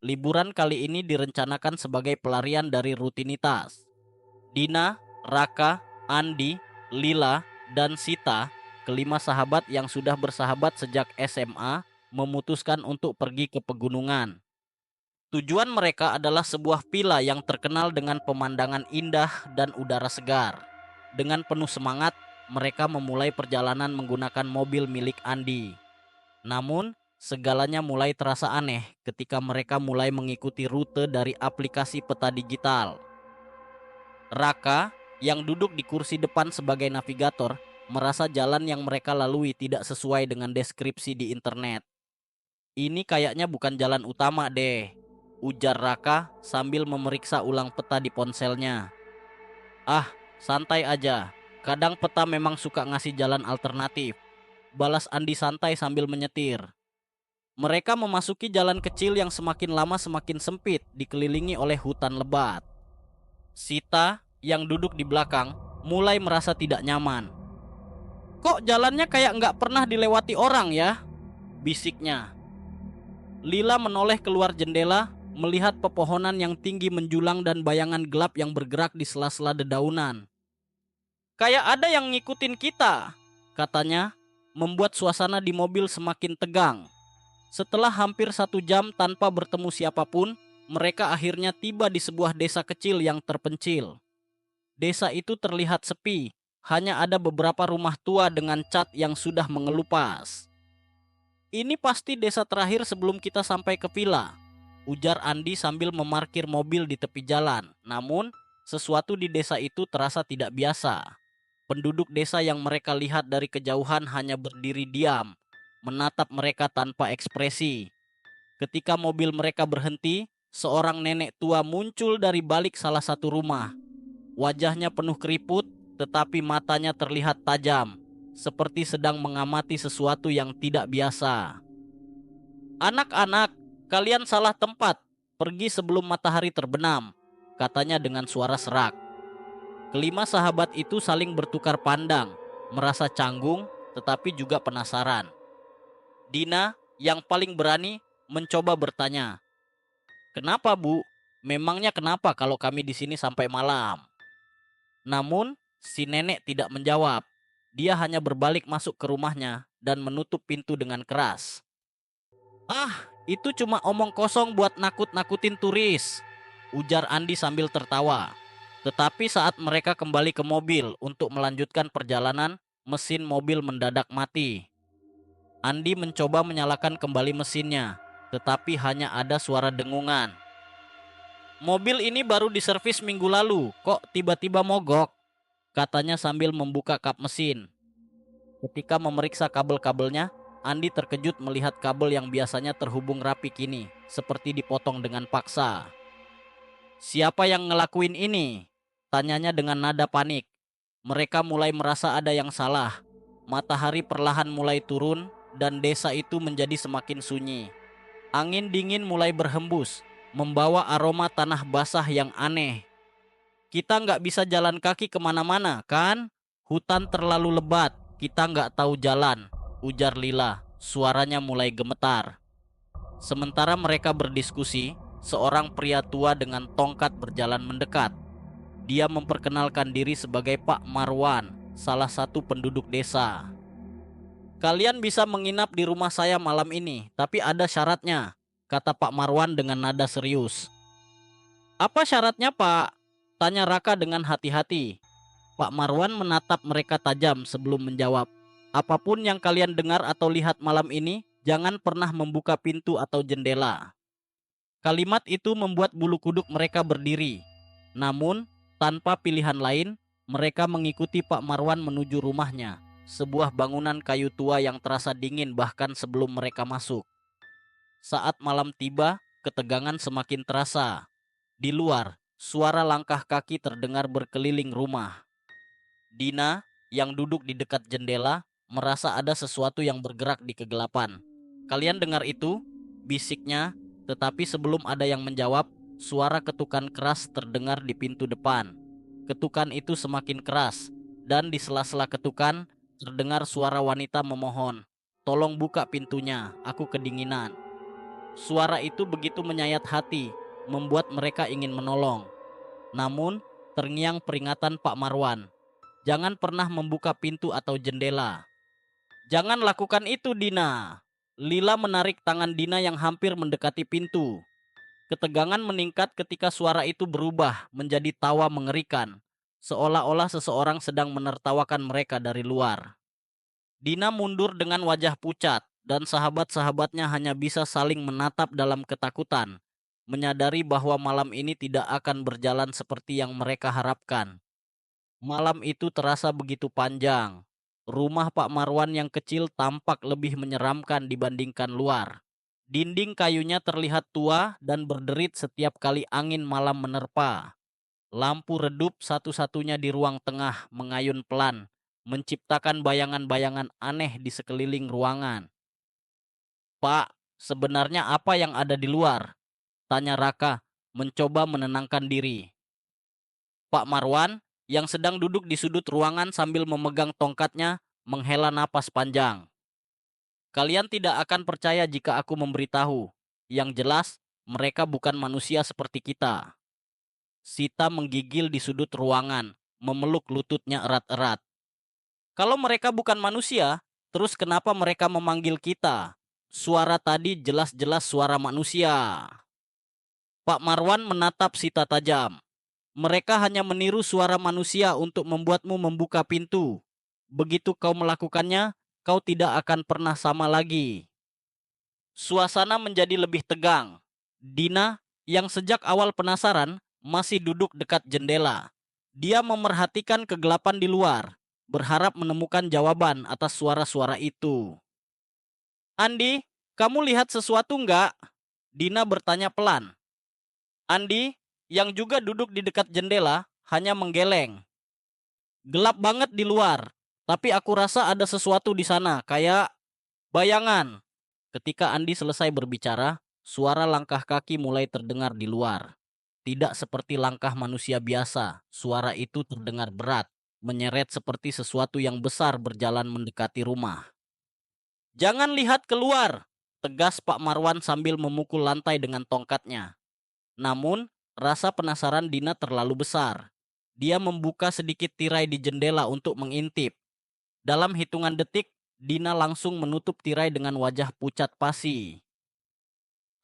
Liburan kali ini direncanakan sebagai pelarian dari rutinitas. Dina, Raka, Andi, Lila, dan Sita, kelima sahabat yang sudah bersahabat sejak SMA, memutuskan untuk pergi ke pegunungan. Tujuan mereka adalah sebuah villa yang terkenal dengan pemandangan indah dan udara segar. Dengan penuh semangat, mereka memulai perjalanan menggunakan mobil milik Andi. Namun, segalanya mulai terasa aneh ketika mereka mulai mengikuti rute dari aplikasi peta digital. Raka, yang duduk di kursi depan sebagai navigator, merasa jalan yang mereka lalui tidak sesuai dengan deskripsi di internet. Ini kayaknya bukan jalan utama deh, ujar Raka sambil memeriksa ulang peta di ponselnya. Ah, santai aja. Kadang peta memang suka ngasih jalan alternatif, balas Andi santai sambil menyetir. Mereka memasuki jalan kecil yang semakin lama semakin sempit, dikelilingi oleh hutan lebat. Sita, yang duduk di belakang, mulai merasa tidak nyaman. Kok jalannya kayak nggak pernah dilewati orang ya? Bisiknya. Lila menoleh keluar jendela, melihat pepohonan yang tinggi menjulang dan bayangan gelap yang bergerak di sela-sela dedaunan. Kayak ada yang ngikutin kita, katanya, membuat suasana di mobil semakin tegang. Setelah hampir 1 jam tanpa bertemu siapapun, mereka akhirnya tiba di sebuah desa kecil yang terpencil. Desa itu terlihat sepi, hanya ada beberapa rumah tua dengan cat yang sudah mengelupas. Ini pasti desa terakhir sebelum kita sampai ke villa, ujar Andi sambil memarkir mobil di tepi jalan. Namun, sesuatu di desa itu terasa tidak biasa. Penduduk desa yang mereka lihat dari kejauhan hanya berdiri diam, menatap mereka tanpa ekspresi. Ketika mobil mereka berhenti, seorang nenek tua muncul dari balik salah satu rumah. Wajahnya penuh keriput, tetapi matanya terlihat tajam, seperti sedang mengamati sesuatu yang tidak biasa. Anak-anak, kalian salah tempat. Pergi sebelum matahari terbenam, katanya dengan suara serak. Kelima sahabat itu saling bertukar pandang, merasa canggung, tetapi juga penasaran. Dina, yang paling berani, mencoba bertanya, "Kenapa, Bu? Memangnya kenapa kalau kami di sini sampai malam?" Namun, si nenek tidak menjawab. Dia hanya berbalik masuk ke rumahnya dan menutup pintu dengan keras. "Ah, itu cuma omong kosong buat nakut-nakutin turis," ujar Andi sambil tertawa. Tetapi saat mereka kembali ke mobil untuk melanjutkan perjalanan, mesin mobil mendadak mati. Andi mencoba menyalakan kembali mesinnya, tetapi hanya ada suara dengungan. "Mobil ini baru diservis minggu lalu, kok tiba-tiba mogok?" katanya sambil membuka kap mesin. Ketika memeriksa kabel-kabelnya, Andi terkejut melihat kabel yang biasanya terhubung rapi kini seperti dipotong dengan paksa. "Siapa yang ngelakuin ini?" tanyanya dengan nada panik. Mereka mulai merasa ada yang salah. Matahari perlahan mulai turun dan desa itu menjadi semakin sunyi. Angin dingin mulai berhembus, membawa aroma tanah basah yang aneh. "Kita nggak bisa jalan kaki kemana-mana, kan? Hutan terlalu lebat, kita nggak tahu jalan," ujar Lila. Suaranya mulai gemetar. Sementara mereka berdiskusi, seorang pria tua dengan tongkat berjalan mendekat. Dia memperkenalkan diri sebagai Pak Marwan, salah satu penduduk desa. "Kalian bisa menginap di rumah saya malam ini, tapi ada syaratnya," kata Pak Marwan dengan nada serius. "Apa syaratnya, Pak?" tanya Raka dengan hati-hati. Pak Marwan menatap mereka tajam sebelum menjawab. "Apapun yang kalian dengar atau lihat malam ini, jangan pernah membuka pintu atau jendela." Kalimat itu membuat bulu kuduk mereka berdiri. Namun, tanpa pilihan lain, mereka mengikuti Pak Marwan menuju rumahnya, sebuah bangunan kayu tua yang terasa dingin bahkan sebelum mereka masuk. Saat malam tiba, ketegangan semakin terasa. Di luar, suara langkah kaki terdengar berkeliling rumah. Dina, yang duduk di dekat jendela, merasa ada sesuatu yang bergerak di kegelapan. "Kalian dengar itu?" bisiknya, tetapi sebelum ada yang menjawab, suara ketukan keras terdengar di pintu depan. Ketukan itu semakin keras, dan di sela-sela ketukan, terdengar suara wanita memohon, "Tolong buka pintunya, aku kedinginan." Suara itu begitu menyayat hati, membuat mereka ingin menolong. Namun, terngiang peringatan Pak Marwan. Jangan pernah membuka pintu atau jendela. Jangan lakukan itu, Dina. Lila menarik tangan Dina yang hampir mendekati pintu. Ketegangan meningkat ketika suara itu berubah menjadi tawa mengerikan, seolah-olah seseorang sedang menertawakan mereka dari luar. Dina mundur dengan wajah pucat, dan sahabat-sahabatnya hanya bisa saling menatap dalam ketakutan, menyadari bahwa malam ini tidak akan berjalan seperti yang mereka harapkan. Malam itu terasa begitu panjang. Rumah Pak Marwan yang kecil tampak lebih menyeramkan dibandingkan luar. Dinding kayunya terlihat tua dan berderit setiap kali angin malam menerpa. Lampu redup satu-satunya di ruang tengah mengayun pelan, menciptakan bayangan-bayangan aneh di sekeliling ruangan. "Pak, sebenarnya apa yang ada di luar?" tanya Raka, mencoba menenangkan diri. Pak Marwan, yang sedang duduk di sudut ruangan sambil memegang tongkatnya, menghela napas panjang. "Kalian tidak akan percaya jika aku memberitahu. Yang jelas, mereka bukan manusia seperti kita." Sita menggigil di sudut ruangan, memeluk lututnya erat-erat. "Kalau mereka bukan manusia, terus kenapa mereka memanggil kita? Suara tadi jelas-jelas suara manusia." Pak Marwan menatap Sita tajam. "Mereka hanya meniru suara manusia untuk membuatmu membuka pintu. Begitu kau melakukannya, kau tidak akan pernah sama lagi." Suasana menjadi lebih tegang. Dina, yang sejak awal penasaran, masih duduk dekat jendela. Dia memerhatikan kegelapan di luar, berharap menemukan jawaban atas suara-suara itu. "Andi, kamu lihat sesuatu nggak?" Dina bertanya pelan. Andi, yang juga duduk di dekat jendela, hanya menggeleng. "Gelap banget di luar, tapi aku rasa ada sesuatu di sana, kayak bayangan." Ketika Andi selesai berbicara, suara langkah kaki mulai terdengar di luar. Tidak seperti langkah manusia biasa, suara itu terdengar berat, menyeret seperti sesuatu yang besar berjalan mendekati rumah. "Jangan lihat keluar," tegas Pak Marwan sambil memukul lantai dengan tongkatnya. Namun, rasa penasaran Dina terlalu besar. Dia membuka sedikit tirai di jendela untuk mengintip. Dalam hitungan detik, Dina langsung menutup tirai dengan wajah pucat pasi.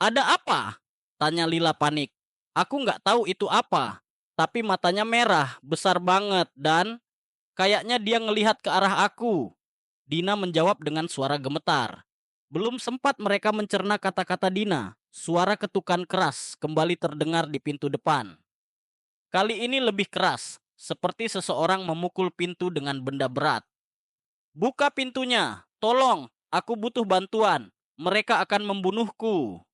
"Ada apa?" tanya Lila panik. "Aku nggak tahu itu apa, tapi matanya merah, besar banget, dan kayaknya dia ngelihat ke arah aku." Dina menjawab dengan suara gemetar. Belum sempat mereka mencerna kata-kata Dina, suara ketukan keras kembali terdengar di pintu depan. Kali ini lebih keras, seperti seseorang memukul pintu dengan benda berat. "Buka pintunya, tolong, aku butuh bantuan. Mereka akan membunuhku."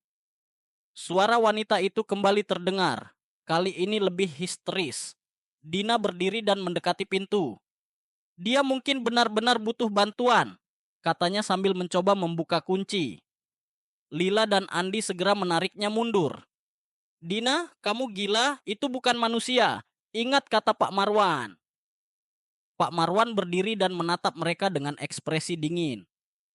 Suara wanita itu kembali terdengar, kali ini lebih histeris. Dina berdiri dan mendekati pintu. "Dia mungkin benar-benar butuh bantuan," katanya sambil mencoba membuka kunci. Lila dan Andi segera menariknya mundur. "Dina, kamu gila, itu bukan manusia. Ingat kata Pak Marwan." Pak Marwan berdiri dan menatap mereka dengan ekspresi dingin.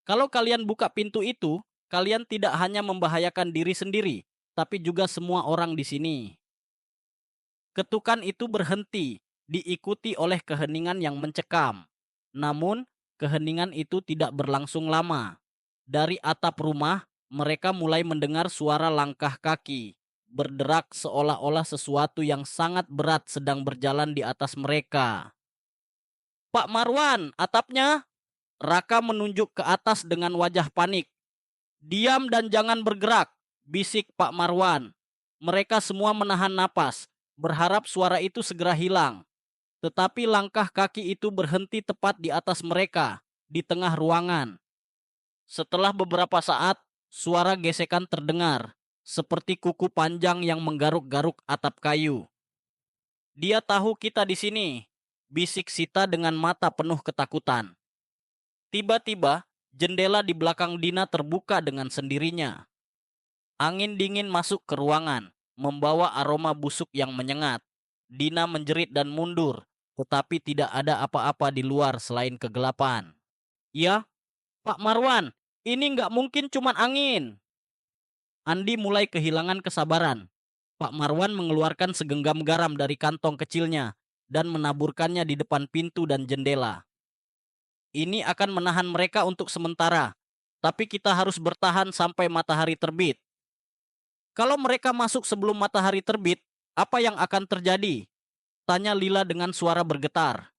"Kalau kalian buka pintu itu, kalian tidak hanya membahayakan diri sendiri, tapi juga semua orang di sini." Ketukan itu berhenti, diikuti oleh keheningan yang mencekam. Namun, keheningan itu tidak berlangsung lama. Dari atap rumah, mereka mulai mendengar suara langkah kaki, berderak seolah-olah sesuatu yang sangat berat sedang berjalan di atas mereka. "Pak Marwan, atapnya!" Raka menunjuk ke atas dengan wajah panik. "Diam dan jangan bergerak," bisik Pak Marwan. Mereka semua menahan napas, berharap suara itu segera hilang. Tetapi langkah kaki itu berhenti tepat di atas mereka, di tengah ruangan. Setelah beberapa saat, suara gesekan terdengar, seperti kuku panjang yang menggaruk-garuk atap kayu. "Dia tahu kita di sini," bisik Sita dengan mata penuh ketakutan. Tiba-tiba, jendela di belakang Dina terbuka dengan sendirinya. Angin dingin masuk ke ruangan, membawa aroma busuk yang menyengat. Dina menjerit dan mundur, tetapi tidak ada apa-apa di luar selain kegelapan. "Ya, Pak Marwan, ini nggak mungkin cuman angin." Andi mulai kehilangan kesabaran. Pak Marwan mengeluarkan segenggam garam dari kantong kecilnya dan menaburkannya di depan pintu dan jendela. Ini akan menahan mereka untuk sementara, tapi kita harus bertahan sampai matahari terbit. Kalau mereka masuk sebelum matahari terbit, apa yang akan terjadi? Tanya Lila dengan suara bergetar.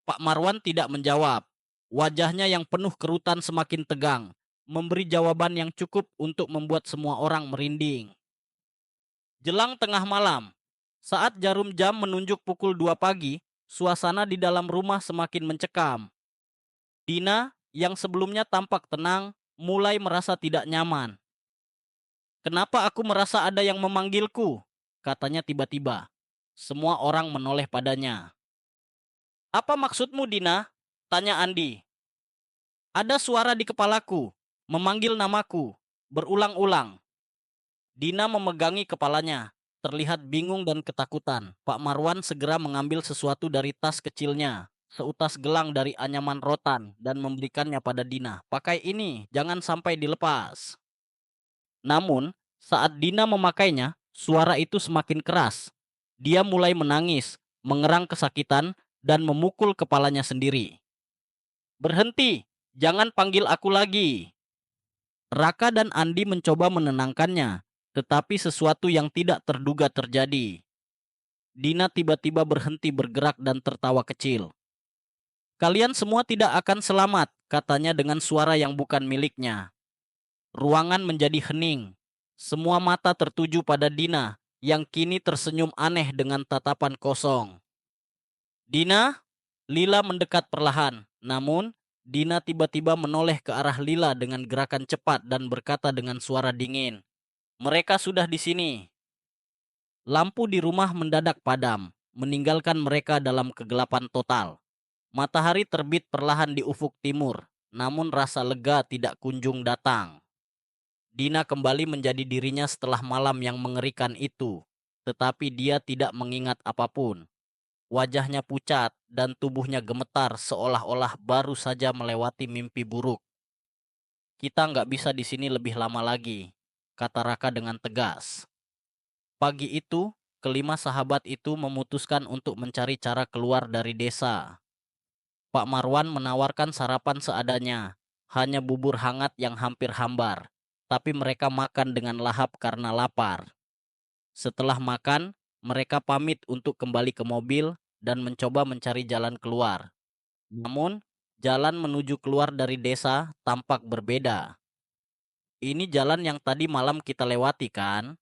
Pak Marwan tidak menjawab. Wajahnya yang penuh kerutan semakin tegang, memberi jawaban yang cukup untuk membuat semua orang merinding. Jelang tengah malam, saat jarum jam menunjuk pukul 2 pagi, suasana di dalam rumah semakin mencekam. Dina, yang sebelumnya tampak tenang, mulai merasa tidak nyaman. "Kenapa aku merasa ada yang memanggilku?" katanya tiba-tiba. Semua orang menoleh padanya. "Apa maksudmu, Dina?" tanya Andi. "Ada suara di kepalaku, memanggil namaku, berulang-ulang." Dina memegangi kepalanya, terlihat bingung dan ketakutan. Pak Marwan segera mengambil sesuatu dari tas kecilnya, seutas gelang dari anyaman rotan, dan memberikannya pada Dina. "Pakai ini, jangan sampai dilepas." Namun, saat Dina memakainya, suara itu semakin keras. Dia mulai menangis, mengerang kesakitan, dan memukul kepalanya sendiri. "Berhenti, jangan panggil aku lagi." Raka dan Andi mencoba menenangkannya, tetapi sesuatu yang tidak terduga terjadi. Dina tiba-tiba berhenti bergerak dan tertawa kecil. "Kalian semua tidak akan selamat," katanya dengan suara yang bukan miliknya. Ruangan menjadi hening. Semua mata tertuju pada Dina yang kini tersenyum aneh dengan tatapan kosong. "Dina?" Lila mendekat perlahan. Namun, Dina tiba-tiba menoleh ke arah Lila dengan gerakan cepat dan berkata dengan suara dingin, "Mereka sudah di sini." Lampu di rumah mendadak padam, meninggalkan mereka dalam kegelapan total. Matahari terbit perlahan di ufuk timur, namun rasa lega tidak kunjung datang. Dina kembali menjadi dirinya setelah malam yang mengerikan itu, tetapi dia tidak mengingat apapun. Wajahnya pucat dan tubuhnya gemetar seolah-olah baru saja melewati mimpi buruk. "Kita nggak bisa di sini lebih lama lagi," kata Raka dengan tegas. Pagi itu, kelima sahabat itu memutuskan untuk mencari cara keluar dari desa. Pak Marwan menawarkan sarapan seadanya, hanya bubur hangat yang hampir hambar. Tapi mereka makan dengan lahap karena lapar. Setelah makan, mereka pamit untuk kembali ke mobil dan mencoba mencari jalan keluar. Namun, jalan menuju keluar dari desa tampak berbeda. "Ini jalan yang tadi malam kita lewati, kan?"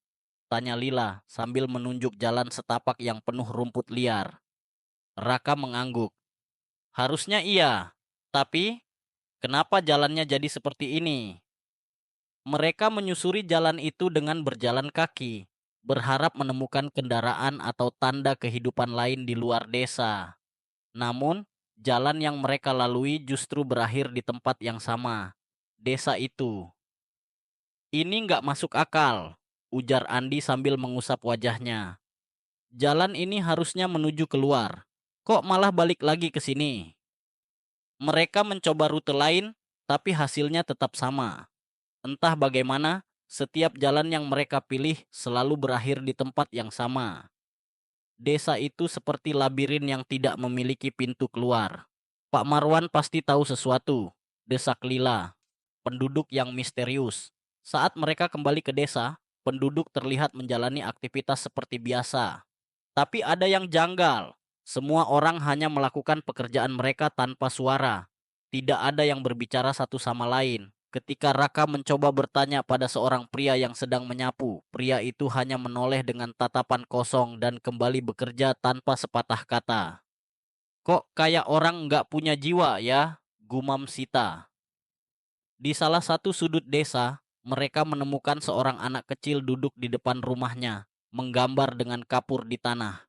tanya Lila sambil menunjuk jalan setapak yang penuh rumput liar. Raka mengangguk. "Harusnya iya, tapi kenapa jalannya jadi seperti ini?" Mereka menyusuri jalan itu dengan berjalan kaki, berharap menemukan kendaraan atau tanda kehidupan lain di luar desa. Namun, jalan yang mereka lalui justru berakhir di tempat yang sama, desa itu. "Ini nggak masuk akal," ujar Andi sambil mengusap wajahnya. "Jalan ini harusnya menuju keluar. Kok malah balik lagi ke sini?" Mereka mencoba rute lain, tapi hasilnya tetap sama. Entah bagaimana, setiap jalan yang mereka pilih selalu berakhir di tempat yang sama. Desa itu seperti labirin yang tidak memiliki pintu keluar. "Pak Marwan pasti tahu sesuatu," desak Lila, penduduk yang misterius. Saat mereka kembali ke desa, penduduk terlihat menjalani aktivitas seperti biasa. Tapi ada yang janggal. Semua orang hanya melakukan pekerjaan mereka tanpa suara. Tidak ada yang berbicara satu sama lain. Ketika Raka mencoba bertanya pada seorang pria yang sedang menyapu, pria itu hanya menoleh dengan tatapan kosong dan kembali bekerja tanpa sepatah kata. "Kok kayak orang nggak punya jiwa ya?" gumam Sita. Di salah satu sudut desa, mereka menemukan seorang anak kecil duduk di depan rumahnya, menggambar dengan kapur di tanah.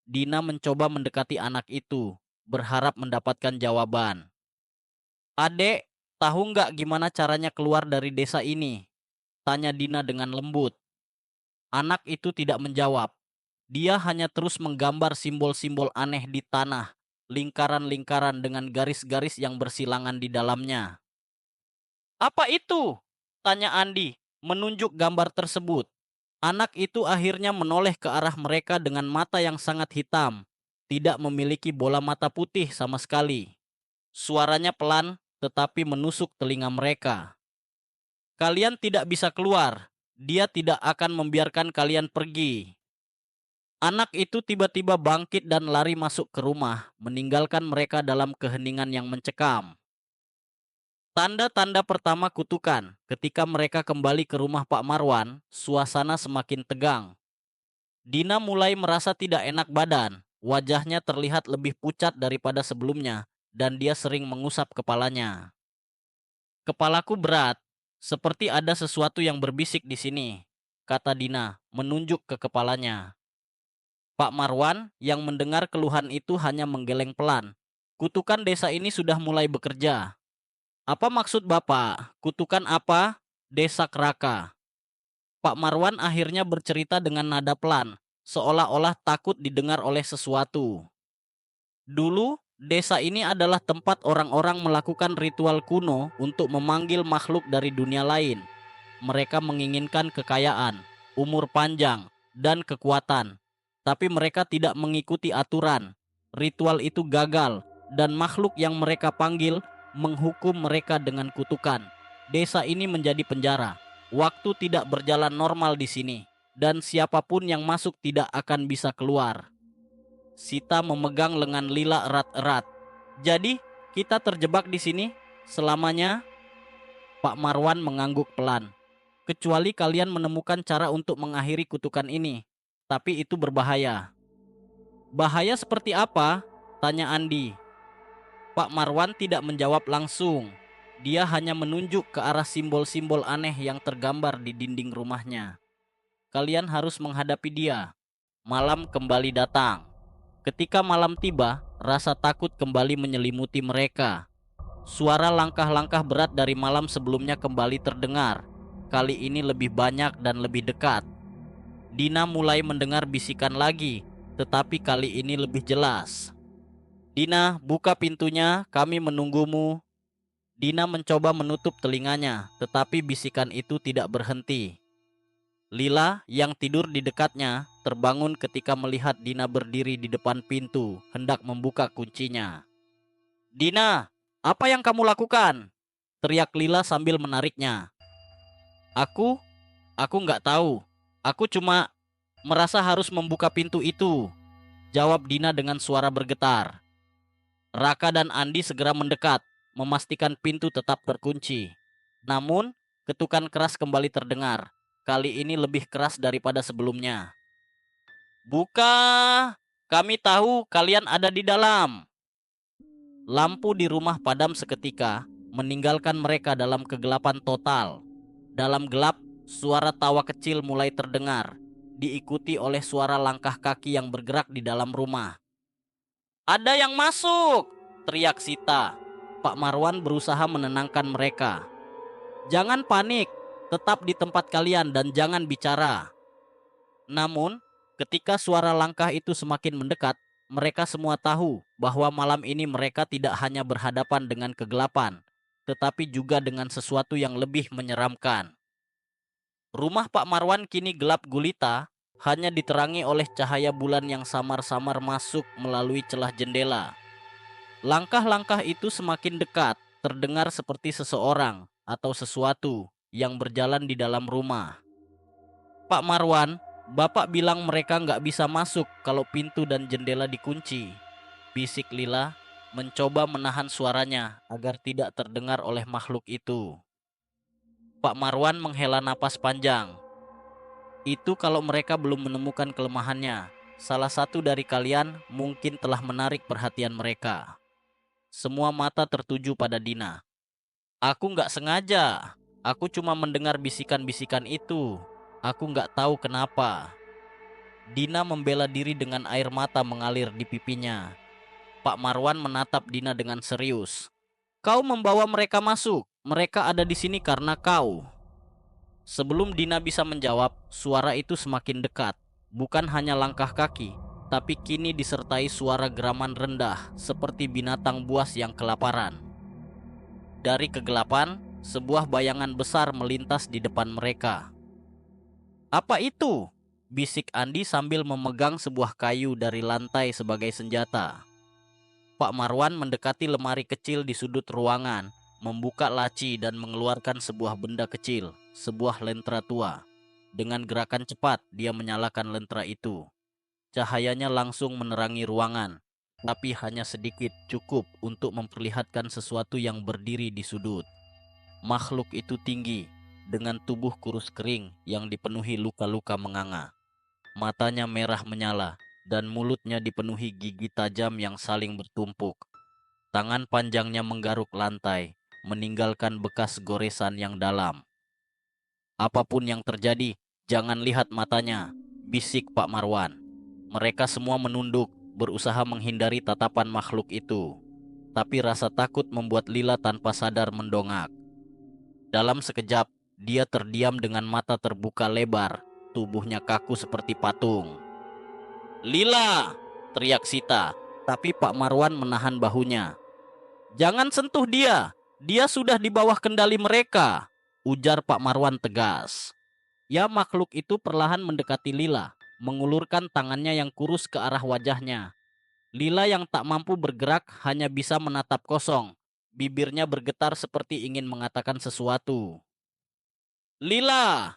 Dina mencoba mendekati anak itu, berharap mendapatkan jawaban. "Adek, tahu nggak gimana caranya keluar dari desa ini?" tanya Dina dengan lembut. Anak itu tidak menjawab. Dia hanya terus menggambar simbol-simbol aneh di tanah, lingkaran-lingkaran dengan garis-garis yang bersilangan di dalamnya. "Apa itu?" tanya Andi. menunjuk gambar tersebut. Anak itu akhirnya menoleh ke arah mereka dengan mata yang sangat hitam, tidak memiliki bola mata putih sama sekali. Suaranya pelan tetapi menusuk telinga mereka. Kalian tidak bisa keluar. Dia tidak akan membiarkan kalian pergi. Anak itu tiba-tiba bangkit dan lari masuk ke rumah, meninggalkan mereka dalam keheningan yang mencekam. Tanda-tanda pertama kutukan, ketika mereka kembali ke rumah Pak Marwan, suasana semakin tegang. Dina mulai merasa tidak enak badan, wajahnya terlihat lebih pucat daripada sebelumnya, dan dia sering mengusap kepalanya. Kepalaku berat, seperti ada sesuatu yang berbisik di sini, kata Dina, menunjuk ke kepalanya. Pak Marwan yang mendengar keluhan itu hanya menggeleng pelan. Kutukan desa ini sudah mulai bekerja. Apa maksud Bapak? Kutukan apa? Desak Raka. Pak Marwan akhirnya bercerita dengan nada pelan, seolah-olah takut didengar oleh sesuatu. Dulu, desa ini adalah tempat orang-orang melakukan ritual kuno untuk memanggil makhluk dari dunia lain. Mereka menginginkan kekayaan, umur panjang, dan kekuatan. Tapi mereka tidak mengikuti aturan. Ritual itu gagal, dan makhluk yang mereka panggil menghukum mereka dengan kutukan. Desa ini menjadi penjara. Waktu tidak berjalan normal di sini, dan siapapun yang masuk tidak akan bisa keluar. Sita memegang lengan Lila erat-erat. Jadi, kita terjebak di sini selamanya? Pak Marwan mengangguk pelan. Kecuali kalian menemukan cara untuk mengakhiri kutukan ini. Tapi itu berbahaya. Bahaya seperti apa? Tanya Andi. Pak Marwan tidak menjawab langsung. Dia hanya menunjuk ke arah simbol-simbol aneh yang tergambar di dinding rumahnya. Kalian harus menghadapi dia. Malam kembali datang. Ketika malam tiba, rasa takut kembali menyelimuti mereka. Suara langkah-langkah berat dari malam sebelumnya kembali terdengar. Kali ini lebih banyak dan lebih dekat. Dina mulai mendengar bisikan lagi, tetapi kali ini lebih jelas. Dina, buka pintunya, kami menunggumu. Dina mencoba menutup telinganya, tetapi bisikan itu tidak berhenti. Lila yang tidur di dekatnya terbangun ketika melihat Dina berdiri di depan pintu, hendak membuka kuncinya. Dina, apa yang kamu lakukan? Teriak Lila sambil menariknya. Aku nggak tahu. Aku cuma merasa harus membuka pintu itu, jawab Dina dengan suara bergetar. Raka dan Andi segera mendekat, memastikan pintu tetap terkunci. Namun, ketukan keras kembali terdengar. Kali ini lebih keras daripada sebelumnya. Buka! Kami tahu kalian ada di dalam. Lampu di rumah padam seketika, meninggalkan mereka dalam kegelapan total. Dalam gelap, suara tawa kecil mulai terdengar, diikuti oleh suara langkah kaki yang bergerak di dalam rumah. Ada yang masuk! Teriak Sita. Pak Marwan berusaha menenangkan mereka. Jangan panik, tetap di tempat kalian dan jangan bicara. Namun, ketika suara langkah itu semakin mendekat, mereka semua tahu bahwa malam ini mereka tidak hanya berhadapan dengan kegelapan, tetapi juga dengan sesuatu yang lebih menyeramkan. Rumah Pak Marwan kini gelap gulita, hanya diterangi oleh cahaya bulan yang samar-samar masuk melalui celah jendela. Langkah-langkah itu semakin dekat, terdengar seperti seseorang atau sesuatu yang berjalan di dalam rumah. Pak Marwan, Bapak bilang mereka nggak bisa masuk kalau pintu dan jendela dikunci, bisik Lila, mencoba menahan suaranya agar tidak terdengar oleh makhluk itu. Pak Marwan menghela napas panjang. Itu kalau mereka belum menemukan kelemahannya. Salah satu dari kalian mungkin telah menarik perhatian mereka. Semua mata tertuju pada Dina. Aku nggak sengaja. Aku cuma mendengar bisikan-bisikan itu. Aku nggak tahu kenapa. Dina membela diri dengan air mata mengalir di pipinya. Pak Marwan menatap Dina dengan serius. Kau membawa mereka masuk. Mereka ada di sini karena kau. Sebelum Dina bisa menjawab, suara itu semakin dekat. Bukan hanya langkah kaki, tapi kini disertai suara geraman rendah seperti binatang buas yang kelaparan. Dari kegelapan, sebuah bayangan besar melintas di depan mereka. "Apa itu?" bisik Andi sambil memegang sebuah kayu dari lantai sebagai senjata. Pak Marwan mendekati lemari kecil di sudut ruangan, membuka laci dan mengeluarkan sebuah benda kecil, sebuah lentera tua. Dengan gerakan cepat, dia menyalakan lentera itu. Cahayanya langsung menerangi ruangan, tapi hanya sedikit cukup untuk memperlihatkan sesuatu yang berdiri di sudut. Makhluk itu tinggi, dengan tubuh kurus kering yang dipenuhi luka-luka menganga. Matanya merah menyala, dan mulutnya dipenuhi gigi tajam yang saling bertumpuk. Tangan panjangnya menggaruk lantai, meninggalkan bekas goresan yang dalam. "Apapun yang terjadi, jangan lihat matanya," bisik Pak Marwan. Mereka semua menunduk, berusaha menghindari tatapan makhluk itu. Tapi rasa takut membuat Lila tanpa sadar mendongak. Dalam sekejap, dia terdiam dengan mata terbuka lebar, tubuhnya kaku seperti patung. "Lila!" teriak Sita, tapi Pak Marwan menahan bahunya. "Jangan sentuh dia, dia sudah di bawah kendali mereka," ujar Pak Marwan tegas. Ya, makhluk itu perlahan mendekati Lila, mengulurkan tangannya yang kurus ke arah wajahnya. Lila yang tak mampu bergerak hanya bisa menatap kosong. Bibirnya bergetar seperti ingin mengatakan sesuatu. "Lila!"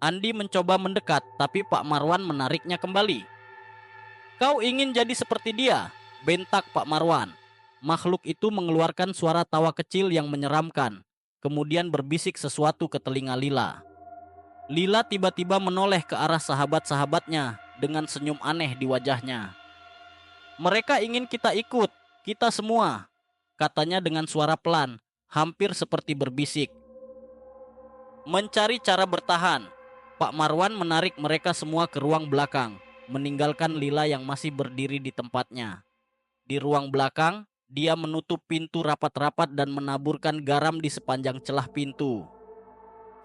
Andi mencoba mendekat, tapi Pak Marwan menariknya kembali. "Kau ingin jadi seperti dia?" bentak Pak Marwan. Makhluk itu mengeluarkan suara tawa kecil yang menyeramkan, kemudian berbisik sesuatu ke telinga Lila. Lila tiba-tiba menoleh ke arah sahabat-sahabatnya dengan senyum aneh di wajahnya. "Mereka ingin kita ikut, kita semua," katanya dengan suara pelan, hampir seperti berbisik. Mencari cara bertahan, Pak Marwan menarik mereka semua ke ruang belakang, meninggalkan Lila yang masih berdiri di tempatnya. Di ruang belakang, dia menutup pintu rapat-rapat dan menaburkan garam di sepanjang celah pintu.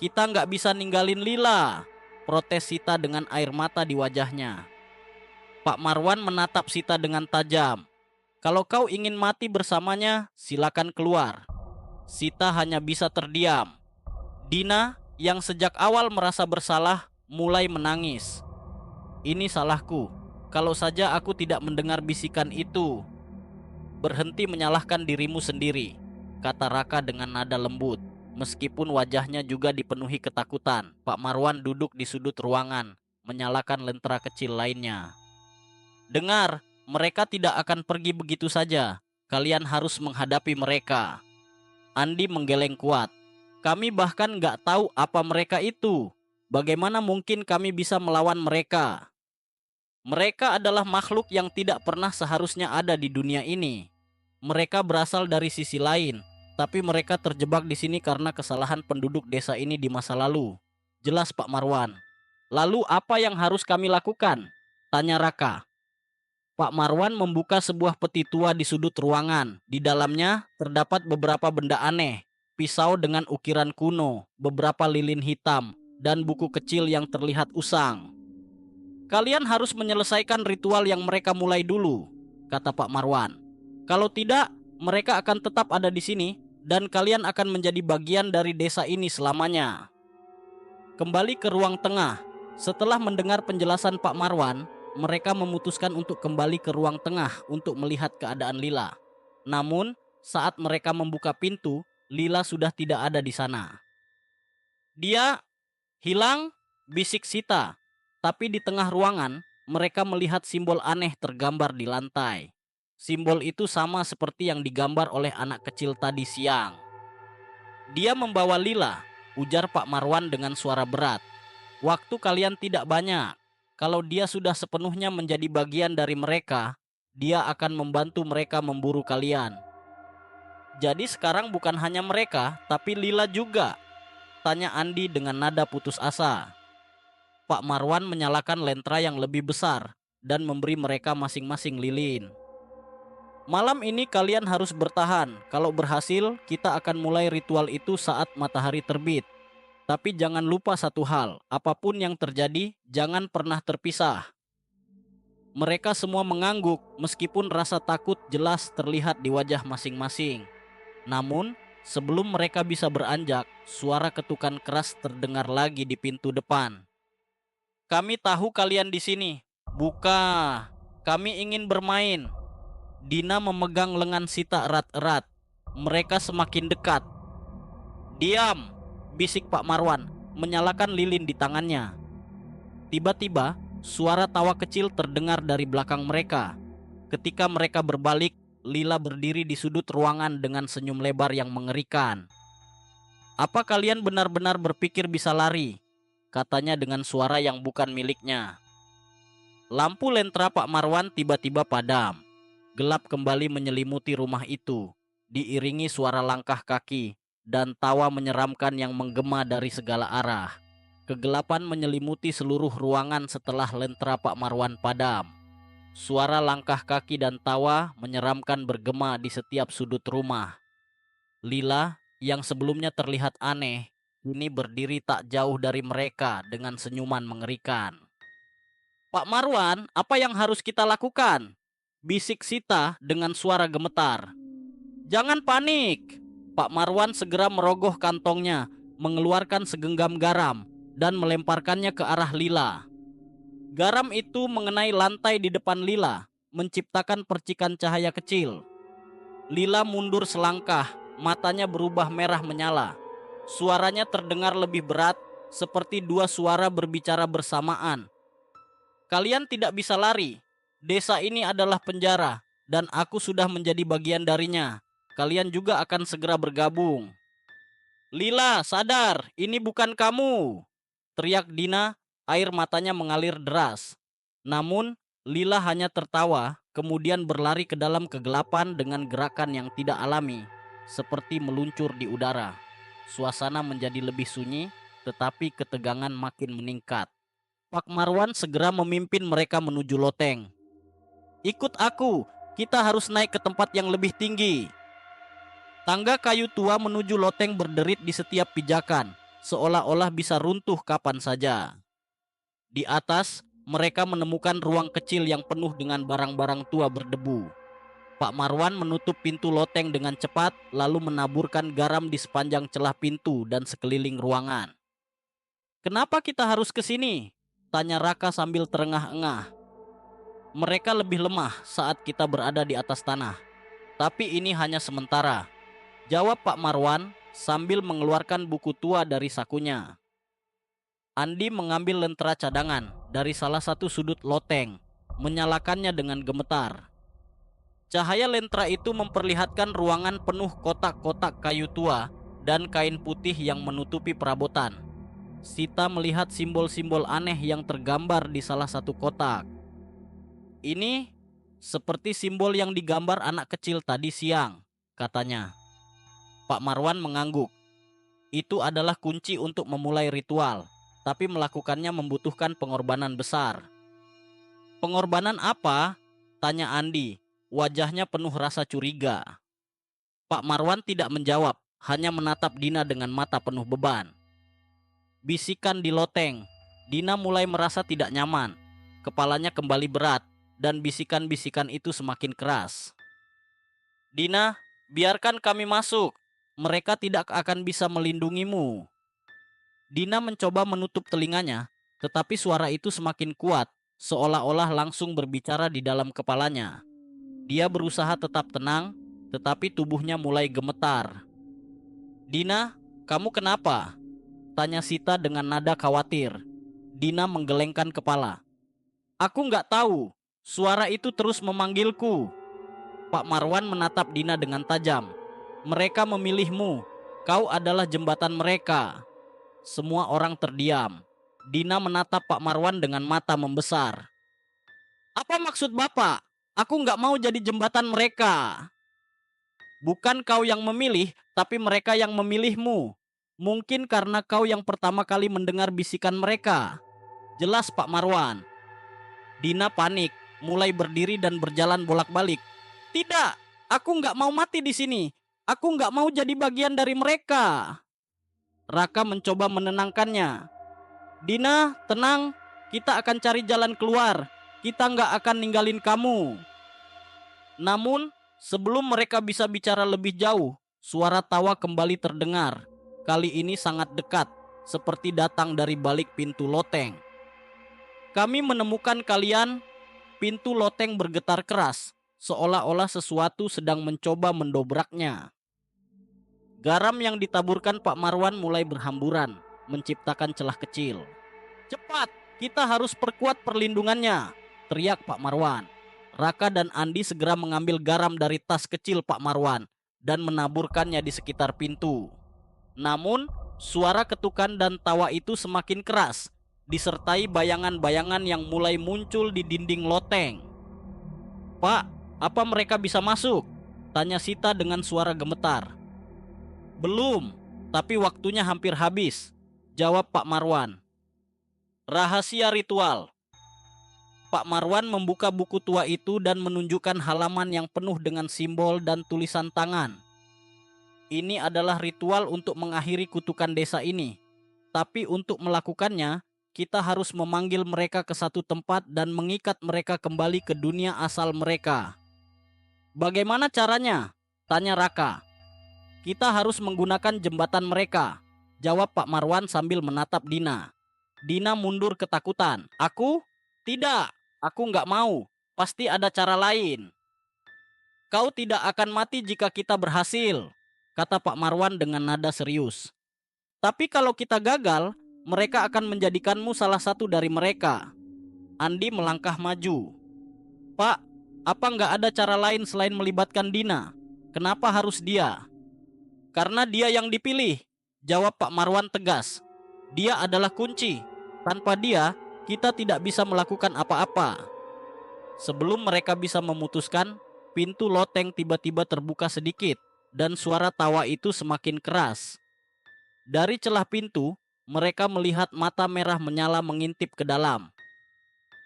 "Kita nggak bisa ninggalin Lila," protes Sita dengan air mata di wajahnya. Pak Marwan menatap Sita dengan tajam. "Kalau kau ingin mati bersamanya, silakan keluar." Sita hanya bisa terdiam. Dina, yang sejak awal merasa bersalah, mulai menangis. "Ini salahku. Kalau saja aku tidak mendengar bisikan itu." "Berhenti menyalahkan dirimu sendiri," kata Raka dengan nada lembut. Meskipun wajahnya juga dipenuhi ketakutan, Pak Marwan duduk di sudut ruangan, menyalakan lentera kecil lainnya. "Dengar, mereka tidak akan pergi begitu saja. Kalian harus menghadapi mereka." Andi menggeleng kuat. "Kami bahkan nggak tahu apa mereka itu. Bagaimana mungkin kami bisa melawan mereka? Mereka adalah makhluk yang tidak pernah seharusnya ada di dunia ini. Mereka berasal dari sisi lain, tapi mereka terjebak di sini karena kesalahan penduduk desa ini di masa lalu," jelas Pak Marwan. "Lalu apa yang harus kami lakukan?" tanya Raka. Pak Marwan membuka sebuah peti tua di sudut ruangan. Di dalamnya terdapat beberapa benda aneh, pisau dengan ukiran kuno, beberapa lilin hitam, dan buku kecil yang terlihat usang. "Kalian harus menyelesaikan ritual yang mereka mulai dulu," kata Pak Marwan. "Kalau tidak, mereka akan tetap ada di sini, dan kalian akan menjadi bagian dari desa ini selamanya." Kembali ke ruang tengah. Setelah mendengar penjelasan Pak Marwan, mereka memutuskan untuk kembali ke ruang tengah untuk melihat keadaan Lila. Namun, saat mereka membuka pintu, Lila sudah tidak ada di sana. "Dia hilang," bisik Sita. Tapi di tengah ruangan, mereka melihat simbol aneh tergambar di lantai. Simbol itu sama seperti yang digambar oleh anak kecil tadi siang. "Dia membawa Lila," ujar Pak Marwan dengan suara berat. "Waktu kalian tidak banyak. Kalau dia sudah sepenuhnya menjadi bagian dari mereka, dia akan membantu mereka memburu kalian." "Jadi sekarang bukan hanya mereka, tapi Lila juga?" tanya Andi dengan nada putus asa. Pak Marwan menyalakan lentera yang lebih besar dan memberi mereka masing-masing lilin. "Malam ini kalian harus bertahan. Kalau berhasil, kita akan mulai ritual itu saat matahari terbit. Tapi jangan lupa satu hal, apapun yang terjadi, jangan pernah terpisah." Mereka semua mengangguk meskipun rasa takut jelas terlihat di wajah masing-masing. Namun, Sebelum mereka bisa beranjak, suara ketukan keras terdengar lagi di pintu depan. "Kami tahu kalian di sini." "Buka, kami ingin bermain." Dina memegang lengan Sita erat-erat. Mereka semakin dekat. "Diam!" bisik Pak Marwan, menyalakan lilin di tangannya. Tiba-tiba, suara tawa kecil terdengar dari belakang mereka. Ketika mereka berbalik, Lila berdiri di sudut ruangan dengan senyum lebar yang mengerikan. "Apa kalian benar-benar berpikir bisa lari?" katanya dengan suara yang bukan miliknya. Lampu lentera Pak Marwan tiba-tiba padam. Gelap kembali menyelimuti rumah itu, diiringi suara langkah kaki dan tawa menyeramkan yang menggema dari segala arah. Kegelapan menyelimuti seluruh ruangan setelah lentera Pak Marwan padam. Suara langkah kaki dan tawa menyeramkan bergema di setiap sudut rumah. Lila, yang sebelumnya terlihat aneh, kini berdiri tak jauh dari mereka dengan senyuman mengerikan. "Pak Marwan, apa yang harus kita lakukan?" bisik Sita dengan suara gemetar. "Jangan panik." Pak Marwan segera merogoh kantongnya, mengeluarkan segenggam garam, dan melemparkannya ke arah Lila. Garam itu mengenai lantai di depan Lila, menciptakan percikan cahaya kecil. Lila mundur selangkah, matanya berubah merah menyala. Suaranya terdengar lebih berat, seperti dua suara berbicara bersamaan. "Kalian tidak bisa lari. Desa ini adalah penjara, dan aku sudah menjadi bagian darinya. Kalian juga akan segera bergabung." "Lila, sadar, ini bukan kamu!" teriak Dina, air matanya mengalir deras. Namun, Lila hanya tertawa, kemudian berlari ke dalam kegelapan dengan gerakan yang tidak alami, seperti meluncur di udara. Suasana menjadi lebih sunyi, tetapi ketegangan makin meningkat. Pak Marwan segera memimpin mereka menuju loteng. "Ikut aku, kita harus naik ke tempat yang lebih tinggi." Tangga kayu tua menuju loteng berderit di setiap pijakan, seolah-olah bisa runtuh kapan saja. Di atas, mereka menemukan ruang kecil yang penuh dengan barang-barang tua berdebu. Pak Marwan menutup pintu loteng dengan cepat, lalu menaburkan garam di sepanjang celah pintu dan sekeliling ruangan. "Kenapa kita harus ke sini?" tanya Raka sambil terengah-engah. "Mereka lebih lemah saat kita berada di atas tanah. Tapi ini hanya sementara," jawab Pak Marwan sambil mengeluarkan buku tua dari sakunya. Andi mengambil lentera cadangan dari salah satu sudut loteng, menyalakannya dengan gemetar. Cahaya lentera itu memperlihatkan ruangan penuh kotak-kotak kayu tua dan kain putih yang menutupi perabotan. Sita melihat simbol-simbol aneh yang tergambar di salah satu kotak. "Ini seperti simbol yang digambar anak kecil tadi siang," katanya. Pak Marwan mengangguk. "Itu adalah kunci untuk memulai ritual, tapi melakukannya membutuhkan pengorbanan besar." "Pengorbanan apa?" tanya Andi, wajahnya penuh rasa curiga. Pak Marwan tidak menjawab, hanya menatap Dina dengan mata penuh beban. Bisikan di loteng. Dina mulai merasa tidak nyaman. Kepalanya kembali berat, dan bisikan-bisikan itu semakin keras. "Dina, biarkan kami masuk. Mereka tidak akan bisa melindungimu." Dina mencoba menutup telinganya, tetapi suara itu semakin kuat, seolah-olah langsung berbicara di dalam kepalanya. Dia berusaha tetap tenang, tetapi tubuhnya mulai gemetar. "Dina, kamu kenapa?" tanya Sita dengan nada khawatir. Dina menggelengkan kepala. "Aku nggak tahu. Suara itu terus memanggilku." Pak Marwan menatap Dina dengan tajam. "Mereka memilihmu. Kau adalah jembatan mereka." Semua orang terdiam. Dina menatap Pak Marwan dengan mata membesar. "Apa maksud Bapak? Aku nggak mau jadi jembatan mereka." "Bukan kau yang memilih, tapi mereka yang memilihmu. Mungkin karena kau yang pertama kali mendengar bisikan mereka." Jelas Pak Marwan. Dina panik, mulai berdiri dan berjalan bolak-balik. "Tidak, aku nggak mau mati di sini. Aku nggak mau jadi bagian dari mereka." Raka mencoba menenangkannya. "Dina, tenang. Kita akan cari jalan keluar. Kita nggak akan ninggalin kamu." Namun, sebelum mereka bisa bicara lebih jauh, Suara tawa kembali terdengar. Kali ini sangat dekat, seperti datang dari balik pintu loteng. Kami menemukan kalian. Pintu loteng bergetar keras, seolah-olah sesuatu sedang mencoba mendobraknya. Garam yang ditaburkan Pak Marwan mulai berhamburan, menciptakan celah kecil. "Cepat, kita harus perkuat perlindungannya," teriak Pak Marwan. Raka dan Andi segera mengambil garam dari tas kecil Pak Marwan dan menaburkannya di sekitar pintu. Namun, suara ketukan dan tawa itu semakin keras, disertai bayangan-bayangan yang mulai muncul di dinding loteng. "Pak, apa mereka bisa masuk?" tanya Sita dengan suara gemetar. "Belum, tapi waktunya hampir habis," jawab Pak Marwan. Rahasia ritual. Pak Marwan membuka buku tua itu dan menunjukkan halaman yang penuh dengan simbol dan tulisan tangan. "Ini adalah ritual untuk mengakhiri kutukan desa ini. Tapi untuk melakukannya, kita harus memanggil mereka ke satu tempat dan mengikat mereka kembali ke dunia asal mereka." "Bagaimana caranya?" tanya Raka. "Kita harus menggunakan jembatan mereka," jawab Pak Marwan sambil menatap Dina. Dina mundur ketakutan. "Aku? Tidak, aku nggak mau. Pasti ada cara lain." "Kau tidak akan mati jika kita berhasil," kata Pak Marwan dengan nada serius. "Tapi kalau kita gagal, mereka akan menjadikanmu salah satu dari mereka." Andi melangkah maju. "Pak, apa nggak ada cara lain selain melibatkan Dina? Kenapa harus dia?" "Karena dia yang dipilih," jawab Pak Marwan tegas. "Dia adalah kunci. Tanpa dia, kita tidak bisa melakukan apa-apa." Sebelum mereka bisa memutuskan, pintu loteng tiba-tiba terbuka sedikit dan suara tawa itu semakin keras. Dari celah pintu, mereka melihat mata merah menyala mengintip ke dalam.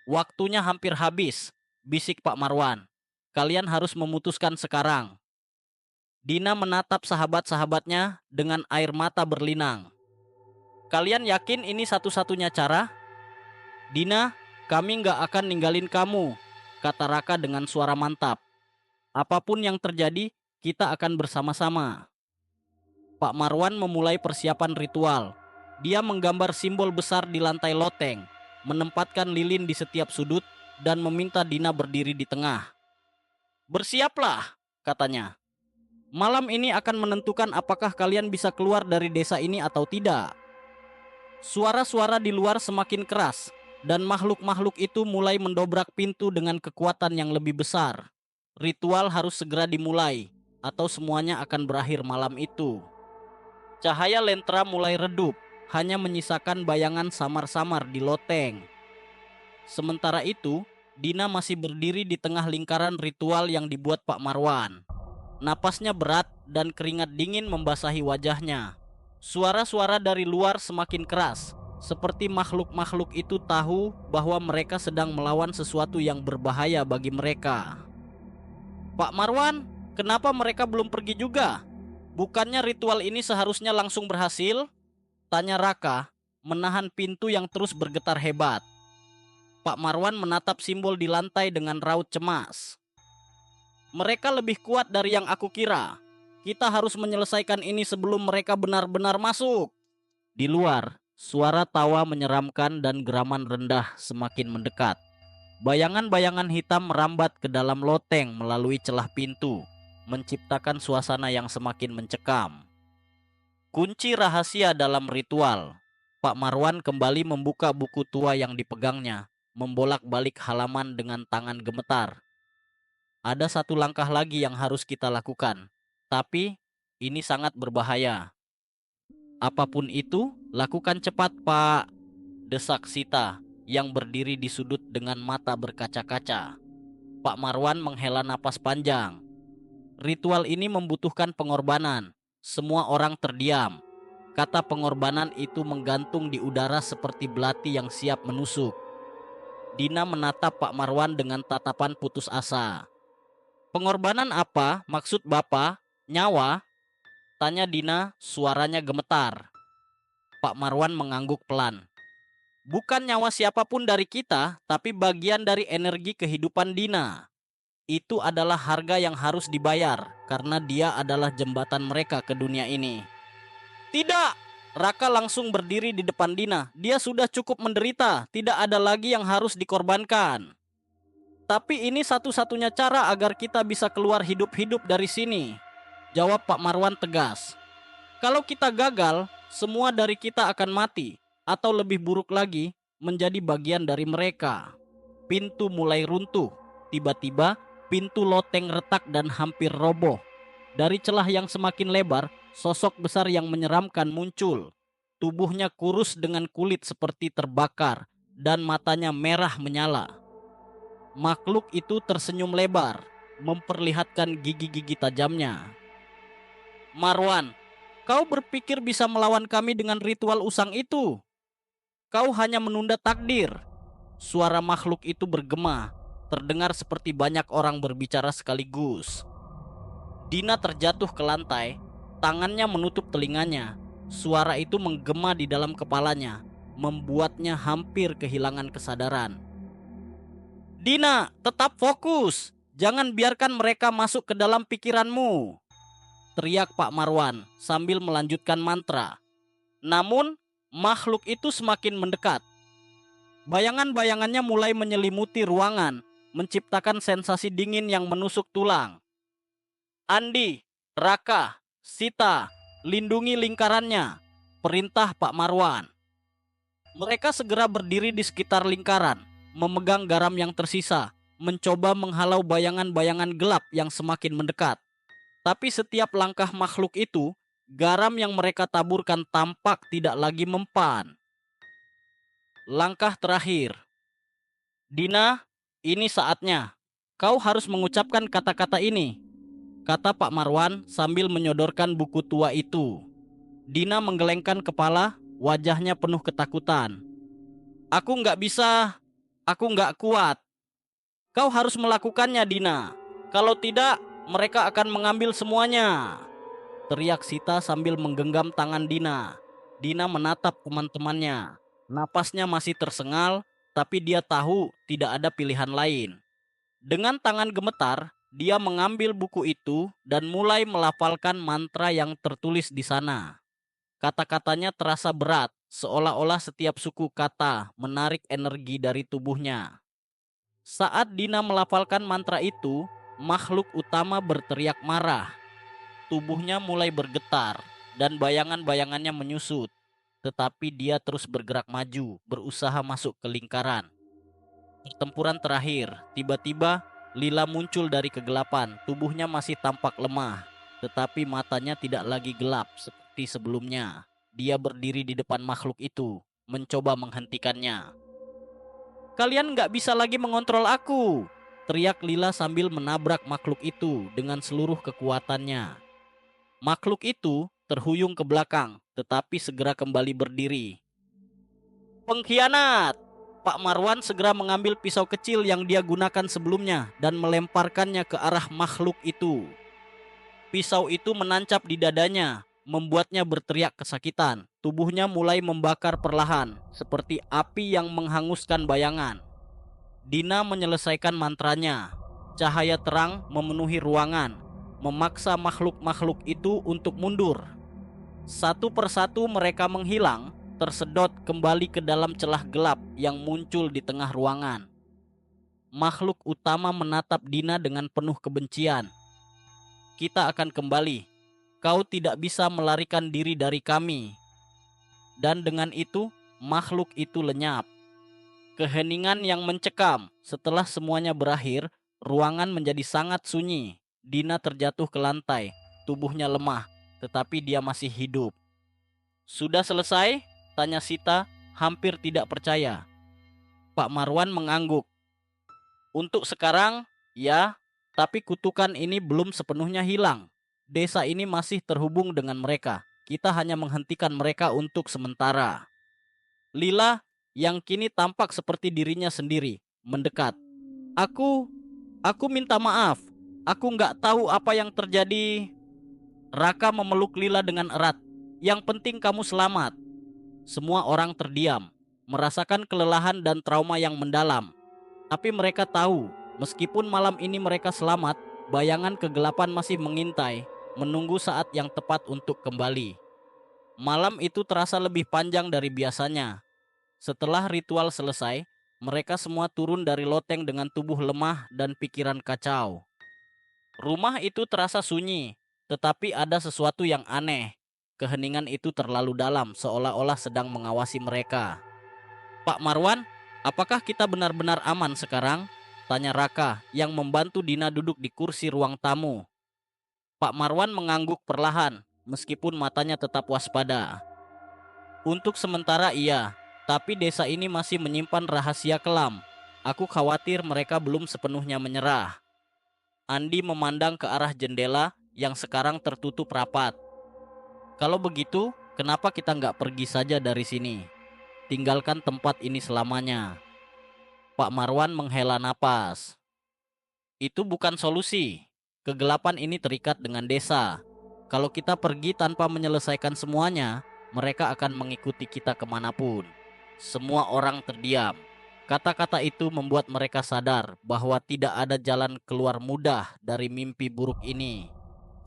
"Waktunya hampir habis," bisik Pak Marwan. "Kalian harus memutuskan sekarang." Dina menatap sahabat-sahabatnya dengan air mata berlinang. "Kalian yakin ini satu-satunya cara?" "Dina, kami nggak akan ninggalin kamu," kata Raka dengan suara mantap. "Apapun yang terjadi, kita akan bersama-sama." Pak Marwan memulai persiapan ritual. Dia menggambar simbol besar di lantai loteng, menempatkan lilin di setiap sudut, dan meminta Dina berdiri di tengah. "Bersiaplah," katanya. "Malam ini akan menentukan apakah kalian bisa keluar dari desa ini atau tidak." Suara-suara di luar semakin keras, dan makhluk-makhluk itu mulai mendobrak pintu dengan kekuatan yang lebih besar. Ritual harus segera dimulai, atau semuanya akan berakhir malam itu. Cahaya lentera mulai redup, hanya menyisakan bayangan samar-samar di loteng. Sementara itu, Dina masih berdiri di tengah lingkaran ritual yang dibuat Pak Marwan. Napasnya berat dan keringat dingin membasahi wajahnya. Suara-suara dari luar semakin keras, seperti makhluk-makhluk itu tahu bahwa mereka sedang melawan sesuatu yang berbahaya bagi mereka. "Pak Marwan, kenapa mereka belum pergi juga? Bukannya ritual ini seharusnya langsung berhasil?" tanya Raka, menahan pintu yang terus bergetar hebat. Pak Marwan menatap simbol di lantai dengan raut cemas. "Mereka lebih kuat dari yang aku kira. Kita harus menyelesaikan ini sebelum mereka benar-benar masuk." Di luar, suara tawa menyeramkan dan geraman rendah semakin mendekat. Bayangan-bayangan hitam merambat ke dalam loteng melalui celah pintu, menciptakan suasana yang semakin mencekam. Kunci rahasia dalam ritual. Pak Marwan kembali membuka buku tua yang dipegangnya, membolak-balik halaman dengan tangan gemetar. "Ada satu langkah lagi yang harus kita lakukan, tapi ini sangat berbahaya." "Apapun itu, lakukan cepat, Pak," desak Sita yang berdiri di sudut dengan mata berkaca-kaca. Pak Marwan menghela napas panjang. "Ritual ini membutuhkan pengorbanan." Semua orang terdiam. Kata pengorbanan itu menggantung di udara seperti belati yang siap menusuk. Dina menatap Pak Marwan dengan tatapan putus asa. "Pengorbanan apa maksud Bapak? Nyawa?" tanya Dina, suaranya gemetar. Pak Marwan mengangguk pelan. "Bukan nyawa siapapun dari kita, tapi bagian dari energi kehidupan Dina. Itu adalah harga yang harus dibayar karena dia adalah jembatan mereka ke dunia ini. Tidak! Raka langsung berdiri di depan Dina. Dia sudah cukup menderita, tidak ada lagi yang harus dikorbankan. Tapi ini satu-satunya cara agar kita bisa keluar hidup-hidup dari sini, jawab Pak Marwan tegas. Kalau kita gagal, semua dari kita akan mati, atau lebih buruk lagi, menjadi bagian dari mereka. Pintu mulai runtuh. Tiba-tiba, pintu loteng retak dan hampir roboh. Dari celah yang semakin lebar, sosok besar yang menyeramkan muncul. Tubuhnya kurus dengan kulit seperti terbakar, dan matanya merah menyala. Makhluk itu tersenyum lebar, memperlihatkan gigi-gigi tajamnya. Marwan, kau berpikir bisa melawan kami dengan ritual usang itu? Kau hanya menunda takdir. Suara makhluk itu bergema, terdengar seperti banyak orang berbicara sekaligus. Dina terjatuh ke lantai, tangannya menutup telinganya. Suara itu menggema di dalam kepalanya, membuatnya hampir kehilangan kesadaran. Dina, tetap fokus. Jangan biarkan mereka masuk ke dalam pikiranmu, teriak Pak Marwan sambil melanjutkan mantra. Namun, makhluk itu semakin mendekat. Bayangan-bayangannya mulai menyelimuti ruangan, menciptakan sensasi dingin yang menusuk tulang. Andi, Raka, Sita, lindungi lingkarannya, perintah Pak Marwan. Mereka segera berdiri di sekitar lingkaran, memegang garam yang tersisa, mencoba menghalau bayangan-bayangan gelap yang semakin mendekat. Tapi setiap langkah makhluk itu, garam yang mereka taburkan tampak tidak lagi mempan. Langkah terakhir. Dina, ini saatnya. Kau harus mengucapkan kata-kata ini, kata Pak Marwan sambil menyodorkan buku tua itu. Dina menggelengkan kepala, wajahnya penuh ketakutan. Aku nggak bisa, aku nggak kuat. Kau harus melakukannya, Dina. Kalau tidak, mereka akan mengambil semuanya, teriak Sita sambil menggenggam tangan Dina. Dina menatap teman-temannya. Napasnya masih tersengal, tapi dia tahu tidak ada pilihan lain. Dengan tangan gemetar, dia mengambil buku itu dan mulai melafalkan mantra yang tertulis di sana. Kata-katanya terasa berat, seolah-olah setiap suku kata menarik energi dari tubuhnya. Saat Dina melafalkan mantra itu, makhluk utama berteriak marah. Tubuhnya mulai bergetar dan bayangan-bayangannya menyusut. Tetapi dia terus bergerak maju, berusaha masuk ke lingkaran. Pertempuran terakhir, tiba-tiba Lila muncul dari kegelapan. Tubuhnya masih tampak lemah, tetapi matanya tidak lagi gelap seperti sebelumnya. Dia berdiri di depan makhluk itu, mencoba menghentikannya. Kalian nggak bisa lagi mengontrol aku, teriak Lila sambil menabrak makhluk itu dengan seluruh kekuatannya. Makhluk itu terhuyung ke belakang, tetapi segera kembali berdiri. Pengkhianat! Pak Marwan segera mengambil pisau kecil yang dia gunakan sebelumnya dan melemparkannya ke arah makhluk itu. Pisau itu menancap di dadanya, membuatnya berteriak kesakitan. Tubuhnya mulai membakar perlahan, seperti api yang menghanguskan bayangan. Dina menyelesaikan mantranya. Cahaya terang memenuhi ruangan, memaksa makhluk-makhluk itu untuk mundur. Satu persatu mereka menghilang, tersedot kembali ke dalam celah gelap yang muncul di tengah ruangan. Makhluk utama menatap Dina dengan penuh kebencian. Kita akan kembali. Kau tidak bisa melarikan diri dari kami. Dan dengan itu, makhluk itu lenyap. Keheningan yang mencekam. Setelah semuanya berakhir, ruangan menjadi sangat sunyi. Dina terjatuh ke lantai, tubuhnya lemah, tetapi dia masih hidup. Sudah selesai? Tanya Sita, hampir tidak percaya. Pak Marwan mengangguk. Untuk sekarang, ya, tapi kutukan ini belum sepenuhnya hilang. Desa ini masih terhubung dengan mereka. Kita hanya menghentikan mereka untuk sementara. Lila, yang kini tampak seperti dirinya sendiri, mendekat. Aku minta maaf. Aku nggak tahu apa yang terjadi. Raka memeluk Lila dengan erat. Yang penting kamu selamat. Semua orang terdiam, merasakan kelelahan dan trauma yang mendalam. Tapi mereka tahu, meskipun malam ini mereka selamat, bayangan kegelapan masih mengintai, menunggu saat yang tepat untuk kembali. Malam itu terasa lebih panjang dari biasanya. Setelah ritual selesai, mereka semua turun dari loteng dengan tubuh lemah dan pikiran kacau. Rumah itu terasa sunyi, tetapi ada sesuatu yang aneh. Keheningan itu terlalu dalam, seolah-olah sedang mengawasi mereka. "Pak Marwan, apakah kita benar-benar aman sekarang?" tanya Raka yang membantu Dina duduk di kursi ruang tamu. Pak Marwan mengangguk perlahan, meskipun matanya tetap waspada. "Untuk sementara iya, tapi desa ini masih menyimpan rahasia kelam. Aku khawatir mereka belum sepenuhnya menyerah." Andi memandang ke arah jendela yang sekarang tertutup rapat. "Kalau begitu, kenapa kita nggak pergi saja dari sini? Tinggalkan tempat ini selamanya." Pak Marwan menghela napas. "Itu bukan solusi. Kegelapan ini terikat dengan desa. Kalau kita pergi tanpa menyelesaikan semuanya, mereka akan mengikuti kita kemanapun." Semua orang terdiam. Kata-kata itu membuat mereka sadar bahwa tidak ada jalan keluar mudah dari mimpi buruk ini.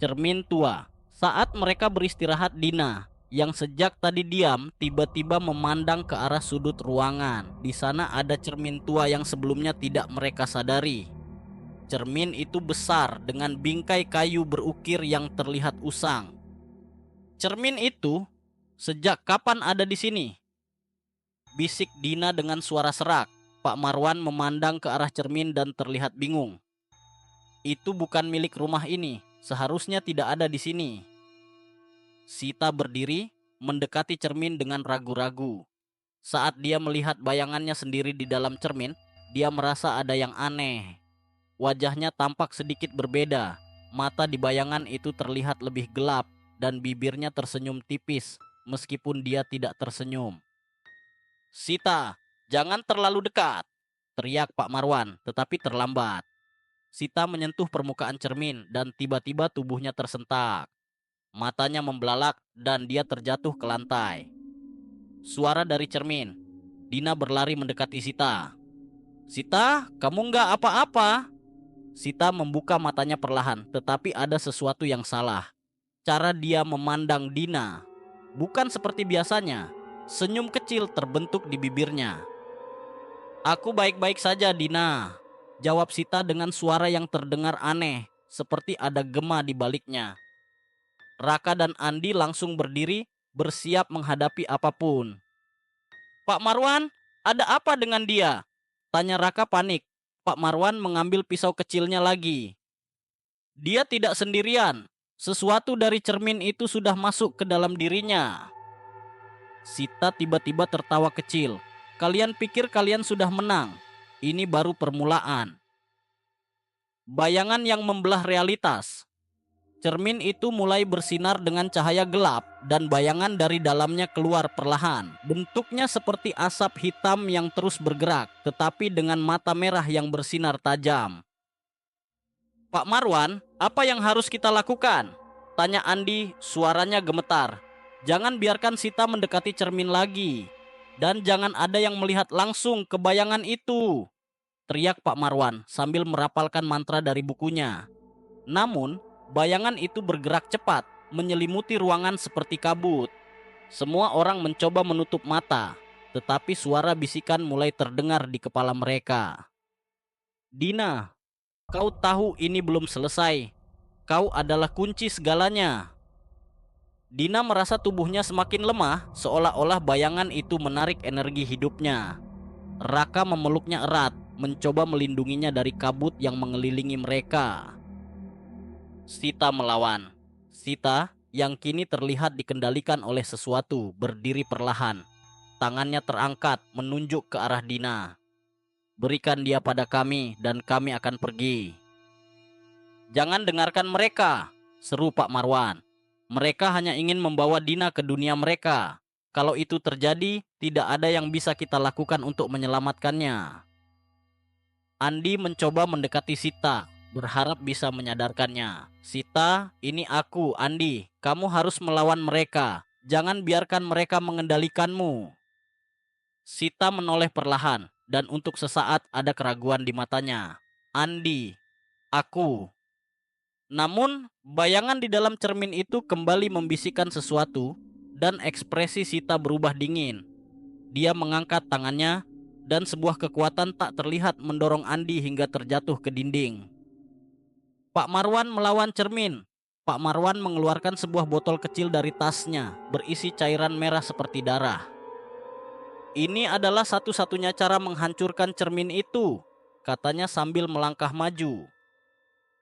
Cermin tua. Saat mereka beristirahat, Dina yang sejak tadi diam tiba-tiba memandang ke arah sudut ruangan. Di sana ada cermin tua yang sebelumnya tidak mereka sadari. Cermin itu besar dengan bingkai kayu berukir yang terlihat usang. "Cermin itu sejak kapan ada di sini?" bisik Dina dengan suara serak. Pak Marwan memandang ke arah cermin dan terlihat bingung. "Itu bukan milik rumah ini. Seharusnya tidak ada di sini." Sita berdiri, mendekati cermin dengan ragu-ragu. Saat dia melihat bayangannya sendiri di dalam cermin, dia merasa ada yang aneh. Wajahnya tampak sedikit berbeda. Mata di bayangan itu terlihat lebih gelap dan bibirnya tersenyum tipis meskipun dia tidak tersenyum. "Sita, jangan terlalu dekat!" teriak Pak Marwan, tetapi terlambat. Sita menyentuh permukaan cermin dan tiba-tiba tubuhnya tersentak. Matanya membelalak dan dia terjatuh ke lantai. Suara dari cermin. Dina berlari mendekati Sita. "Sita, kamu nggak apa-apa?" Sita membuka matanya perlahan, tetapi ada sesuatu yang salah. Cara dia memandang Dina bukan seperti biasanya. Senyum kecil terbentuk di bibirnya. "Aku baik-baik saja, Dina," jawab Sita dengan suara yang terdengar aneh, seperti ada gema di baliknya. Raka dan Andi langsung berdiri, bersiap menghadapi apapun. "Pak Marwan, ada apa dengan dia?" tanya Raka panik. Pak Marwan mengambil pisau kecilnya lagi. "Dia tidak sendirian. Sesuatu dari cermin itu sudah masuk ke dalam dirinya." Sita tiba-tiba tertawa kecil. "Kalian pikir kalian sudah menang? Ini baru permulaan." Bayangan yang membelah realitas. Cermin itu mulai bersinar dengan cahaya gelap dan bayangan dari dalamnya keluar perlahan. Bentuknya seperti asap hitam yang terus bergerak, tetapi dengan mata merah yang bersinar tajam. "Pak Marwan, apa yang harus kita lakukan?" tanya Andi, suaranya gemetar. "Jangan biarkan Sita mendekati cermin lagi. Dan jangan ada yang melihat langsung ke bayangan itu," teriak Pak Marwan sambil merapalkan mantra dari bukunya. Namun, bayangan itu bergerak cepat, menyelimuti ruangan seperti kabut. Semua orang mencoba menutup mata, tetapi suara bisikan mulai terdengar di kepala mereka. "Dina, kau tahu ini belum selesai. Kau adalah kunci segalanya." Dina merasa tubuhnya semakin lemah, seolah-olah bayangan itu menarik energi hidupnya. Raka memeluknya erat, mencoba melindunginya dari kabut yang mengelilingi mereka. Sita melawan. Sita, yang kini terlihat dikendalikan oleh sesuatu, berdiri perlahan. Tangannya terangkat menunjuk ke arah Dina. "Berikan dia pada kami dan kami akan pergi." "Jangan dengarkan mereka," seru Pak Marwan. "Mereka hanya ingin membawa Dina ke dunia mereka. Kalau itu terjadi, tidak ada yang bisa kita lakukan untuk menyelamatkannya." Andi mencoba mendekati Sita, berharap bisa menyadarkannya. "Sita, ini aku, Andi. Kamu harus melawan mereka. Jangan biarkan mereka mengendalikanmu." Sita menoleh perlahan, dan untuk sesaat ada keraguan di matanya. "Andi, aku." Namun, bayangan di dalam cermin itu kembali membisikkan sesuatu dan ekspresi Sita berubah dingin. Dia mengangkat tangannya dan sebuah kekuatan tak terlihat mendorong Andi hingga terjatuh ke dinding. Pak Marwan melawan cermin. Pak Marwan mengeluarkan sebuah botol kecil dari tasnya, berisi cairan merah seperti darah. Ini adalah satu-satunya cara menghancurkan cermin itu, katanya sambil melangkah maju.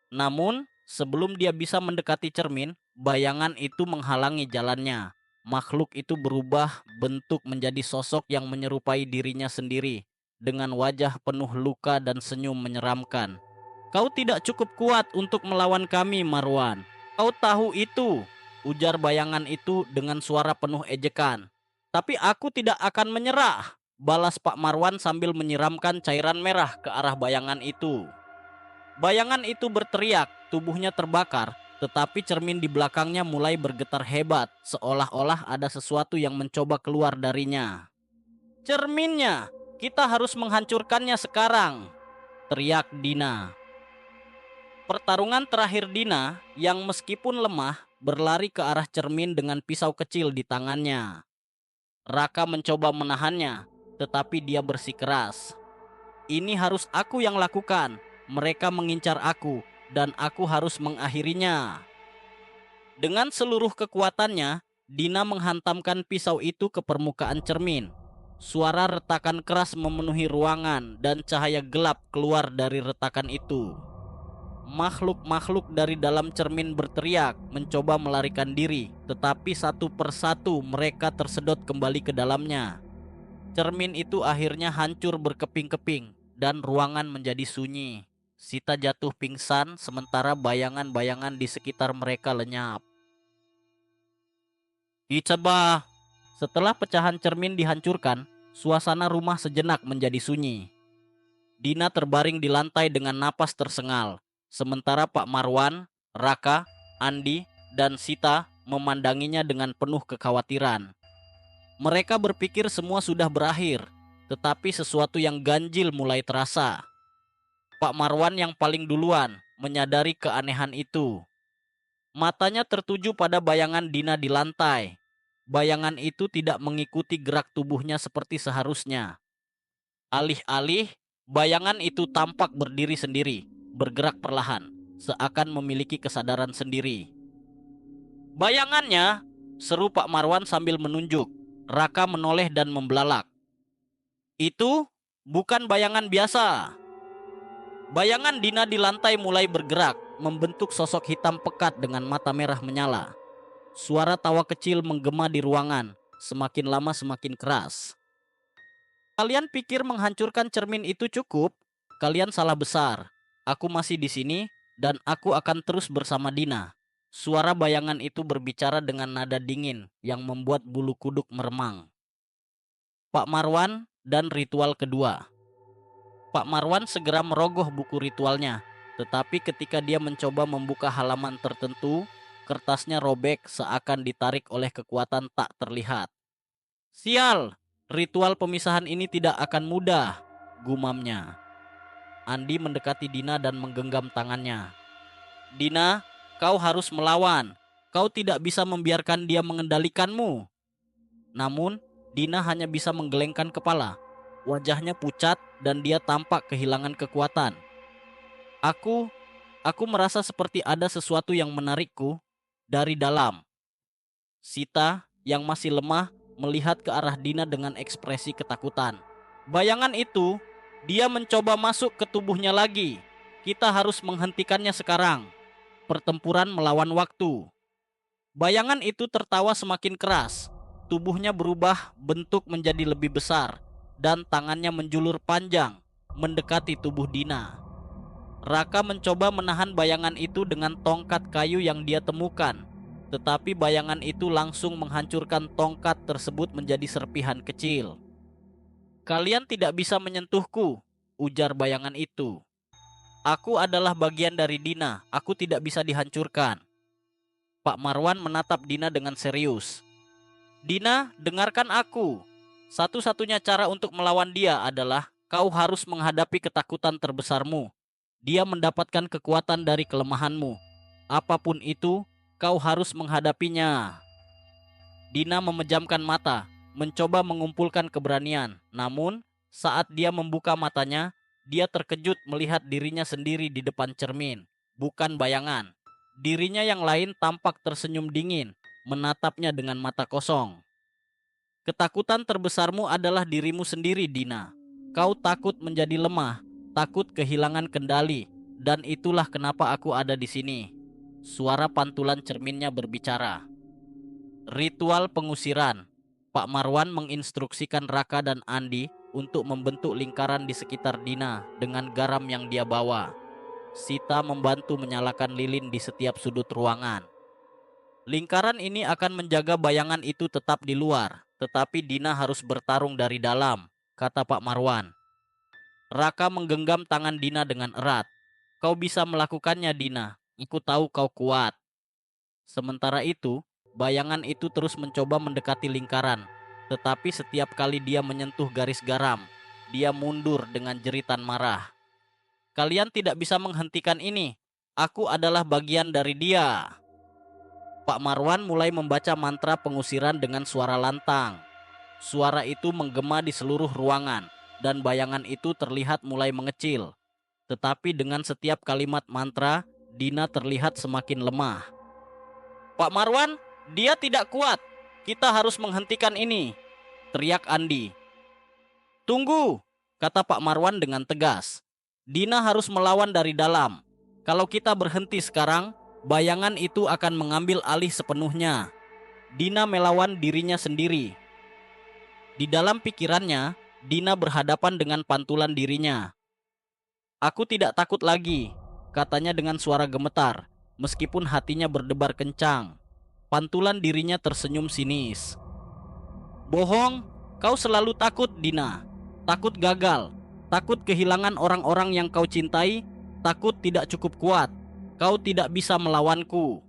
Namun, sebelum dia bisa mendekati cermin, bayangan itu menghalangi jalannya. Makhluk itu berubah bentuk menjadi sosok yang menyerupai dirinya sendiri, dengan wajah penuh luka dan senyum menyeramkan. Kau tidak cukup kuat untuk melawan kami, Marwan. Kau tahu itu, ujar bayangan itu dengan suara penuh ejekan. Tapi aku tidak akan menyerah, balas Pak Marwan sambil menyiramkan cairan merah ke arah bayangan itu. Bayangan itu berteriak, tubuhnya terbakar, tetapi cermin di belakangnya mulai bergetar hebat, seolah-olah ada sesuatu yang mencoba keluar darinya. Cerminnya, kita harus menghancurkannya sekarang, teriak Dina. Pertarungan terakhir Dina, yang meskipun lemah, berlari ke arah cermin dengan pisau kecil di tangannya. Raka mencoba menahannya, tetapi dia bersikeras. Ini harus aku yang lakukan. Mereka mengincar aku, dan aku harus mengakhirinya. Dengan seluruh kekuatannya, Dina menghantamkan pisau itu ke permukaan cermin. Suara retakan keras memenuhi ruangan, dan cahaya gelap keluar dari retakan itu. Makhluk-makhluk dari dalam cermin berteriak, mencoba melarikan diri, tetapi satu persatu mereka tersedot kembali ke dalamnya. Cermin itu akhirnya hancur berkeping-keping, dan ruangan menjadi sunyi. Sita jatuh pingsan sementara bayangan-bayangan di sekitar mereka lenyap. Icaba, setelah pecahan cermin dihancurkan, suasana rumah sejenak menjadi sunyi. Dina terbaring di lantai dengan napas tersengal, sementara Pak Marwan, Raka, Andi, dan Sita memandanginya dengan penuh kekhawatiran. Mereka berpikir semua sudah berakhir, tetapi sesuatu yang ganjil mulai terasa. Pak Marwan yang paling duluan menyadari keanehan itu. Matanya tertuju pada bayangan Dina di lantai. Bayangan itu tidak mengikuti gerak tubuhnya seperti seharusnya. Alih-alih, bayangan itu tampak berdiri sendiri, bergerak perlahan, seakan memiliki kesadaran sendiri. Bayangannya, seru Pak Marwan sambil menunjuk. Raka menoleh dan membelalak. Itu bukan bayangan biasa. Bayangan Dina di lantai mulai bergerak, membentuk sosok hitam pekat dengan mata merah menyala. Suara tawa kecil menggema di ruangan, semakin lama semakin keras. Kalian pikir menghancurkan cermin itu cukup? Kalian salah besar. Aku masih di sini dan aku akan terus bersama Dina. Suara bayangan itu berbicara dengan nada dingin yang membuat bulu kuduk meremang. Pak Marwan dan ritual kedua. Pak Marwan segera merogoh buku ritualnya, tetapi ketika dia mencoba membuka halaman tertentu, kertasnya robek seakan ditarik oleh kekuatan tak terlihat. Sial, ritual pemisahan ini tidak akan mudah, gumamnya. Andi mendekati Dina dan menggenggam tangannya. Dina, kau harus melawan. Kau tidak bisa membiarkan dia mengendalikanmu. Namun, Dina hanya bisa menggelengkan kepala. Wajahnya pucat dan dia tampak kehilangan kekuatan. Aku merasa seperti ada sesuatu yang menarikku dari dalam. Sita yang masih lemah melihat ke arah Dina dengan ekspresi ketakutan. Bayangan itu, dia mencoba masuk ke tubuhnya lagi. Kita harus menghentikannya sekarang. Pertempuran melawan waktu. Bayangan itu tertawa semakin keras. Tubuhnya berubah bentuk menjadi lebih besar dan tangannya menjulur panjang mendekati tubuh Dina. Raka mencoba menahan bayangan itu dengan tongkat kayu yang dia temukan, tetapi bayangan itu langsung menghancurkan tongkat tersebut menjadi serpihan kecil. Kalian tidak bisa menyentuhku, ujar bayangan itu. Aku adalah bagian dari Dina, aku tidak bisa dihancurkan. Pak Marwan menatap Dina dengan serius. Dina, dengarkan aku. Satu-satunya cara untuk melawan dia adalah kau harus menghadapi ketakutan terbesarmu. Dia mendapatkan kekuatan dari kelemahanmu. Apapun itu, kau harus menghadapinya." Dina memejamkan mata, mencoba mengumpulkan keberanian. Namun, saat dia membuka matanya, dia terkejut melihat dirinya sendiri di depan cermin, bukan bayangan. Dirinya yang lain tampak tersenyum dingin, menatapnya dengan mata kosong. "Ketakutan terbesarmu adalah dirimu sendiri, Dina. Kau takut menjadi lemah, takut kehilangan kendali, dan itulah kenapa aku ada di sini." Suara pantulan cerminnya berbicara. Ritual pengusiran. Pak Marwan menginstruksikan Raka dan Andi untuk membentuk lingkaran di sekitar Dina dengan garam yang dia bawa. Sita membantu menyalakan lilin di setiap sudut ruangan. Lingkaran ini akan menjaga bayangan itu tetap di luar, tetapi Dina harus bertarung dari dalam, kata Pak Marwan. Raka menggenggam tangan Dina dengan erat. "Kau bisa melakukannya, Dina. Aku tahu kau kuat." Sementara itu, bayangan itu terus mencoba mendekati lingkaran, tetapi setiap kali dia menyentuh garis garam, dia mundur dengan jeritan marah. "Kalian tidak bisa menghentikan ini. Aku adalah bagian dari dia." Pak Marwan mulai membaca mantra pengusiran dengan suara lantang. Suara itu menggema di seluruh ruangan, dan bayangan itu terlihat mulai mengecil. Tetapi dengan setiap kalimat mantra, Dina terlihat semakin lemah. "Pak Marwan, dia tidak kuat. Kita harus menghentikan ini," teriak Andi. "Tunggu," kata Pak Marwan dengan tegas. "Dina harus melawan dari dalam. Kalau kita berhenti sekarang, bayangan itu akan mengambil alih sepenuhnya." Dina melawan dirinya sendiri. Di dalam pikirannya, Dina berhadapan dengan pantulan dirinya. "Aku tidak takut lagi," katanya dengan suara gemetar, meskipun hatinya berdebar kencang. Pantulan dirinya tersenyum sinis. "Bohong, kau selalu takut, Dina. Takut gagal, takut kehilangan orang-orang yang kau cintai, takut tidak cukup kuat. Kau tidak bisa melawanku."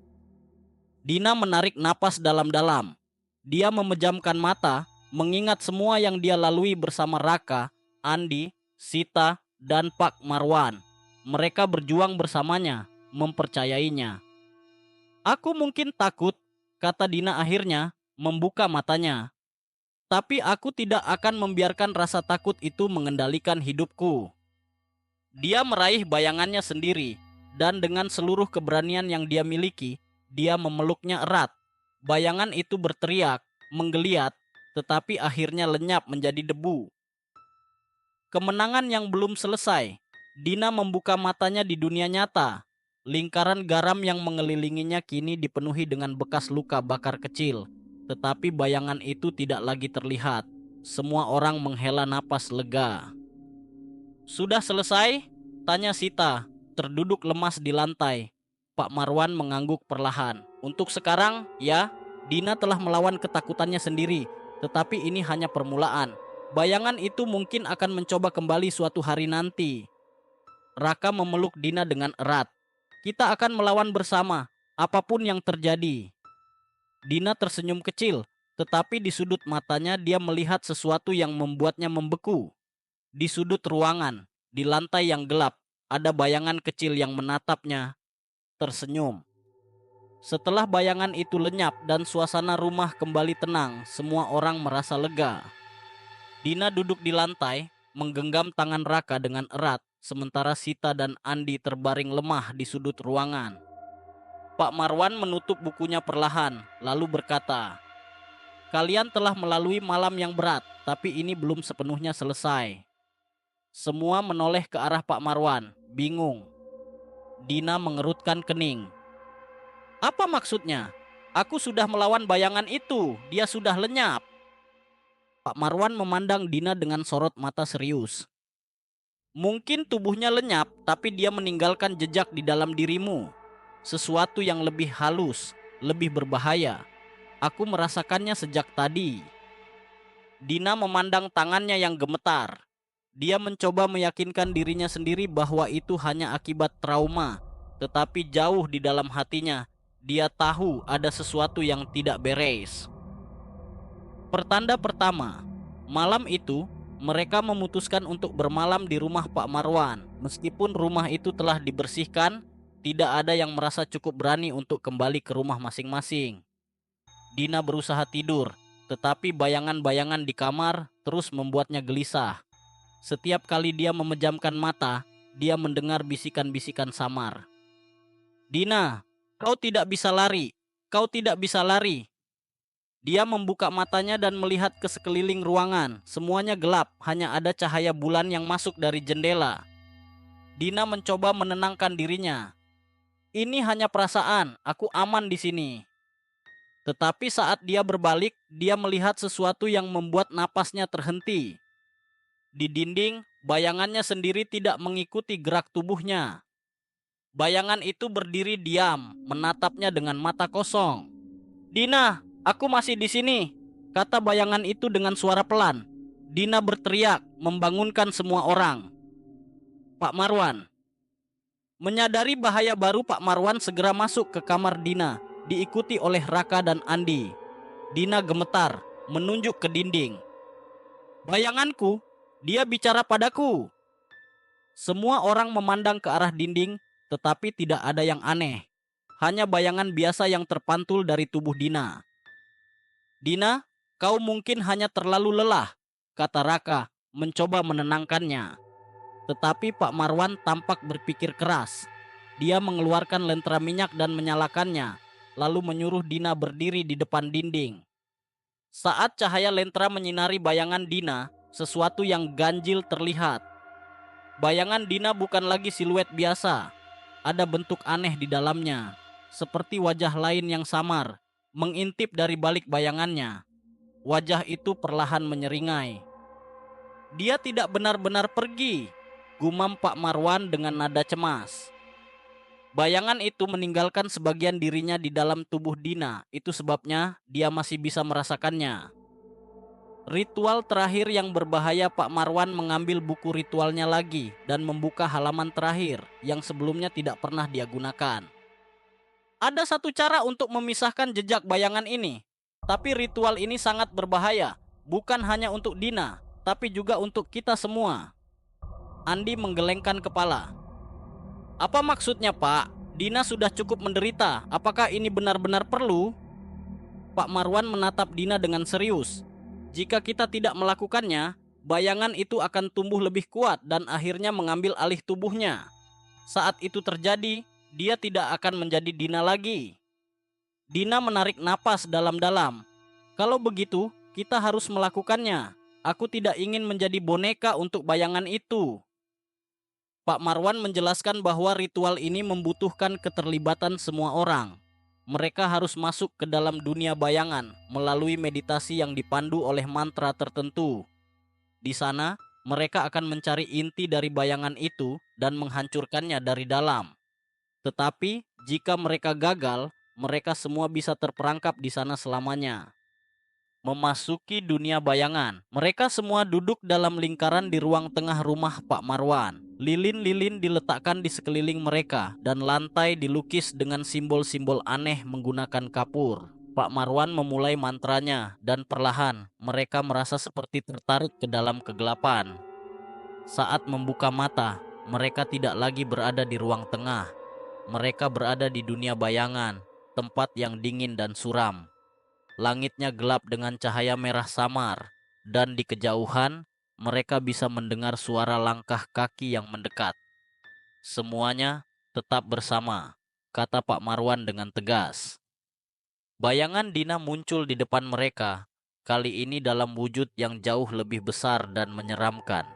Dina menarik napas dalam-dalam. Dia memejamkan mata, mengingat semua yang dia lalui bersama Raka, Andi, Sita, dan Pak Marwan. Mereka berjuang bersamanya, mempercayainya. "Aku mungkin takut," kata Dina akhirnya, membuka matanya. "Tapi aku tidak akan membiarkan rasa takut itu mengendalikan hidupku." Dia meraih bayangannya sendiri, dan dengan seluruh keberanian yang dia miliki, dia memeluknya erat. Bayangan itu berteriak, menggeliat, tetapi akhirnya lenyap menjadi debu. Kemenangan yang belum selesai. Dina membuka matanya di dunia nyata. Lingkaran garam yang mengelilinginya kini dipenuhi dengan bekas luka bakar kecil. Tetapi bayangan itu tidak lagi terlihat. Semua orang menghela napas lega. "Sudah selesai?" tanya Sita, terduduk lemas di lantai. Pak Marwan mengangguk perlahan. "Untuk sekarang, ya, Dina telah melawan ketakutannya sendiri. Tetapi ini hanya permulaan. Bayangan itu mungkin akan mencoba kembali suatu hari nanti." Raka memeluk Dina dengan erat. "Kita akan melawan bersama, apapun yang terjadi." Dina tersenyum kecil, tetapi di sudut matanya dia melihat sesuatu yang membuatnya membeku. Di sudut ruangan, di lantai yang gelap, ada bayangan kecil yang menatapnya, tersenyum. Setelah bayangan itu lenyap dan suasana rumah kembali tenang, semua orang merasa lega. Dina duduk di lantai, menggenggam tangan Raka dengan erat, sementara Sita dan Andi terbaring lemah di sudut ruangan. Pak Marwan menutup bukunya perlahan, lalu berkata, "Kalian telah melalui malam yang berat, tapi ini belum sepenuhnya selesai." Semua menoleh ke arah Pak Marwan, bingung. Dina mengerutkan kening. "Apa maksudnya? Aku sudah melawan bayangan itu, dia sudah lenyap." Pak Marwan memandang Dina dengan sorot mata serius. "Mungkin tubuhnya lenyap, tapi dia meninggalkan jejak di dalam dirimu. Sesuatu yang lebih halus, lebih berbahaya. Aku merasakannya sejak tadi." Dina memandang tangannya yang gemetar. Dia mencoba meyakinkan dirinya sendiri bahwa itu hanya akibat trauma, tetapi jauh di dalam hatinya, dia tahu ada sesuatu yang tidak beres. Pertanda pertama, malam itu mereka memutuskan untuk bermalam di rumah Pak Marwan. Meskipun rumah itu telah dibersihkan, tidak ada yang merasa cukup berani untuk kembali ke rumah masing-masing. Dina berusaha tidur, tetapi bayangan-bayangan di kamar terus membuatnya gelisah. Setiap kali dia memejamkan mata, dia mendengar bisikan-bisikan samar. "Dina, kau tidak bisa lari. Kau tidak bisa lari." Dia membuka matanya dan melihat ke sekeliling ruangan. Semuanya gelap, hanya ada cahaya bulan yang masuk dari jendela. Dina mencoba menenangkan dirinya. "Ini hanya perasaan, aku aman di sini." Tetapi saat dia berbalik, dia melihat sesuatu yang membuat napasnya terhenti. Di dinding, bayangannya sendiri tidak mengikuti gerak tubuhnya. Bayangan itu berdiri diam, menatapnya dengan mata kosong. "Dina, aku masih di sini," kata bayangan itu dengan suara pelan. Dina berteriak, membangunkan semua orang. Pak Marwan. Menyadari bahaya baru, Pak Marwan segera masuk ke kamar Dina, diikuti oleh Raka dan Andi. Dina gemetar, menunjuk ke dinding. "Bayanganku, dia bicara padaku." Semua orang memandang ke arah dinding, tetapi tidak ada yang aneh. Hanya bayangan biasa yang terpantul dari tubuh Dina. "Dina, kau mungkin hanya terlalu lelah," kata Raka, mencoba menenangkannya. Tetapi Pak Marwan tampak berpikir keras. Dia mengeluarkan lentera minyak dan menyalakannya, lalu menyuruh Dina berdiri di depan dinding. Saat cahaya lentera menyinari bayangan Dina, sesuatu yang ganjil terlihat. Bayangan Dina bukan lagi siluet biasa. Ada bentuk aneh di dalamnya, seperti wajah lain yang samar, mengintip dari balik bayangannya. Wajah itu perlahan menyeringai. "Dia tidak benar-benar pergi," gumam Pak Marwan dengan nada cemas. Bayangan itu meninggalkan sebagian dirinya di dalam tubuh Dina. Itu sebabnya dia masih bisa merasakannya. Ritual terakhir yang berbahaya, Pak Marwan mengambil buku ritualnya lagi dan membuka halaman terakhir yang sebelumnya tidak pernah dia gunakan. "Ada satu cara untuk memisahkan jejak bayangan ini, tapi ritual ini sangat berbahaya, bukan hanya untuk Dina, tapi juga untuk kita semua." Andi menggelengkan kepala. "Apa maksudnya, Pak? Dina sudah cukup menderita. Apakah ini benar-benar perlu?" Pak Marwan menatap Dina dengan serius. "Jika kita tidak melakukannya, bayangan itu akan tumbuh lebih kuat dan akhirnya mengambil alih tubuhnya. Saat itu terjadi, dia tidak akan menjadi Dina lagi." Dina menarik napas dalam-dalam. "Kalau begitu, kita harus melakukannya. Aku tidak ingin menjadi boneka untuk bayangan itu." Pak Marwan menjelaskan bahwa ritual ini membutuhkan keterlibatan semua orang. Mereka harus masuk ke dalam dunia bayangan melalui meditasi yang dipandu oleh mantra tertentu. Di sana, mereka akan mencari inti dari bayangan itu dan menghancurkannya dari dalam. Tetapi, jika mereka gagal, mereka semua bisa terperangkap di sana selamanya. Memasuki dunia bayangan, mereka semua duduk dalam lingkaran di ruang tengah rumah Pak Marwan. Lilin-lilin diletakkan di sekeliling mereka dan lantai dilukis dengan simbol-simbol aneh menggunakan kapur. Pak Marwan memulai mantranya dan perlahan mereka merasa seperti tertarik ke dalam kegelapan. Saat membuka mata, mereka tidak lagi berada di ruang tengah. Mereka berada di dunia bayangan, tempat yang dingin dan suram. Langitnya gelap dengan cahaya merah samar, dan di kejauhan mereka bisa mendengar suara langkah kaki yang mendekat. "Semuanya tetap bersama," kata Pak Marwan dengan tegas. Bayangan Dina muncul di depan mereka, kali ini dalam wujud yang jauh lebih besar dan menyeramkan.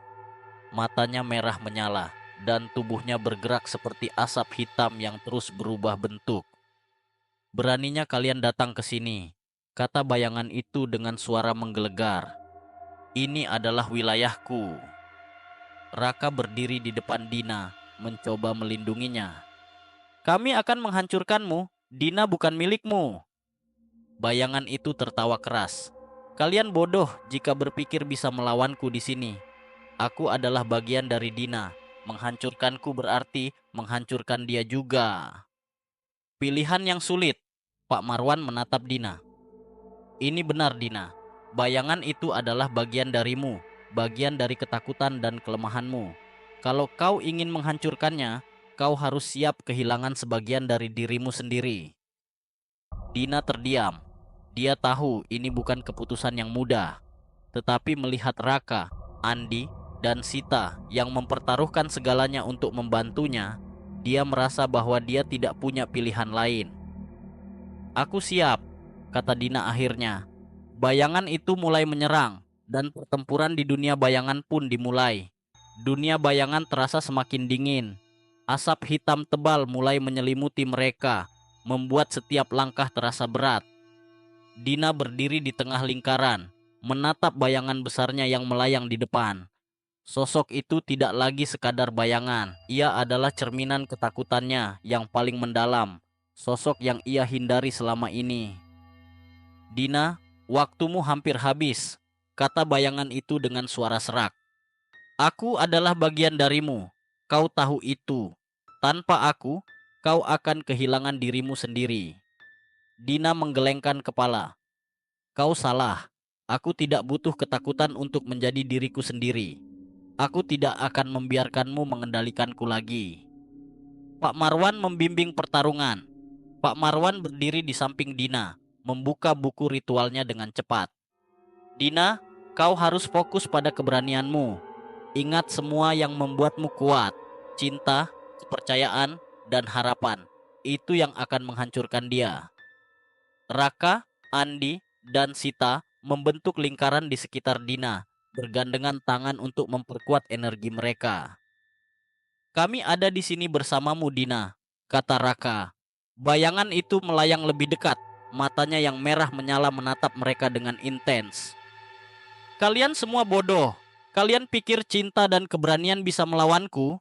Matanya merah menyala, dan tubuhnya bergerak seperti asap hitam yang terus berubah bentuk. "Beraninya kalian datang ke sini," kata bayangan itu dengan suara menggelegar. "Ini adalah wilayahku." Raka berdiri di depan Dina, mencoba melindunginya. "Kami akan menghancurkanmu. Dina bukan milikmu." Bayangan itu tertawa keras. "Kalian bodoh jika berpikir bisa melawanku di sini. Aku adalah bagian dari Dina. Menghancurkanku berarti menghancurkan dia juga." Pilihan yang sulit. Pak Marwan menatap Dina. "Ini benar, Dina. Bayangan itu adalah bagian darimu, bagian dari ketakutan dan kelemahanmu. Kalau kau ingin menghancurkannya, kau harus siap kehilangan sebagian dari dirimu sendiri. Dina terdiam. Dia tahu ini bukan keputusan yang mudah. Tetapi melihat Raka, Andi, dan Sita yang mempertaruhkan segalanya untuk membantunya, dia merasa bahwa dia tidak punya pilihan lain. Aku siap, kata Dina akhirnya. Bayangan itu mulai menyerang, dan pertempuran di dunia bayangan pun dimulai. Dunia bayangan terasa semakin dingin. Asap hitam tebal mulai menyelimuti mereka, membuat setiap langkah terasa berat. Dina berdiri di tengah lingkaran, menatap bayangan besarnya yang melayang di depan. Sosok itu tidak lagi sekadar bayangan. Ia adalah cerminan ketakutannya yang paling mendalam. Sosok yang ia hindari selama ini. Dina, waktumu hampir habis, kata bayangan itu dengan suara serak. Aku adalah bagian darimu. Kau tahu itu. Tanpa aku, kau akan kehilangan dirimu sendiri. Dina menggelengkan kepala. Kau salah. Aku tidak butuh ketakutan untuk menjadi diriku sendiri. Aku tidak akan membiarkanmu mengendalikanku lagi. Pak Marwan membimbing pertarungan. Pak Marwan berdiri di samping Dina, membuka buku ritualnya dengan cepat. Dina, kau harus fokus pada keberanianmu. Ingat semua yang membuatmu kuat. Cinta, kepercayaan, dan harapan. Itu yang akan menghancurkan dia. Raka, Andi, dan Sita membentuk lingkaran di sekitar Dina, bergandengan tangan untuk memperkuat energi mereka. Kami ada di sini bersamamu, Dina, kata Raka. Bayangan itu melayang lebih dekat, matanya yang merah menyala menatap mereka dengan intens. Kalian semua bodoh. Kalian pikir cinta dan keberanian bisa melawanku?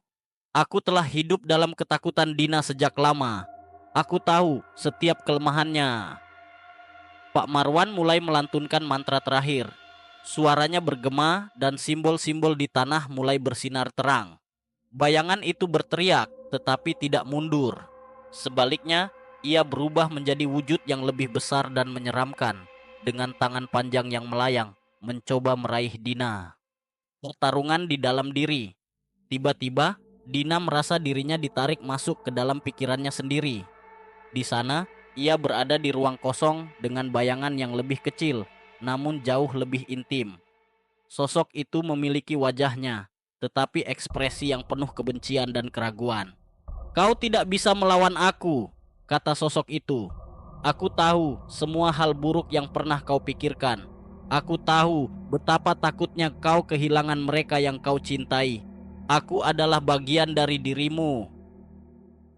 Aku telah hidup dalam ketakutan Dina sejak lama. Aku tahu setiap kelemahannya. Pak Marwan mulai melantunkan mantra terakhir. Suaranya bergema dan simbol-simbol di tanah mulai bersinar terang. Bayangan itu berteriak tetapi tidak mundur. Sebaliknya, ia berubah menjadi wujud yang lebih besar dan menyeramkan, dengan tangan panjang yang melayang mencoba meraih Dina. Pertarungan di dalam diri. Tiba-tiba, Dina merasa dirinya ditarik masuk ke dalam pikirannya sendiri. Di sana, ia berada di ruang kosong dengan bayangan yang lebih kecil, namun jauh lebih intim. Sosok itu memiliki wajahnya, tetapi ekspresi yang penuh kebencian dan keraguan. Kau tidak bisa melawan aku, kata sosok itu. Aku tahu semua hal buruk yang pernah kau pikirkan. Aku tahu betapa takutnya kau kehilangan mereka yang kau cintai. Aku adalah bagian dari dirimu.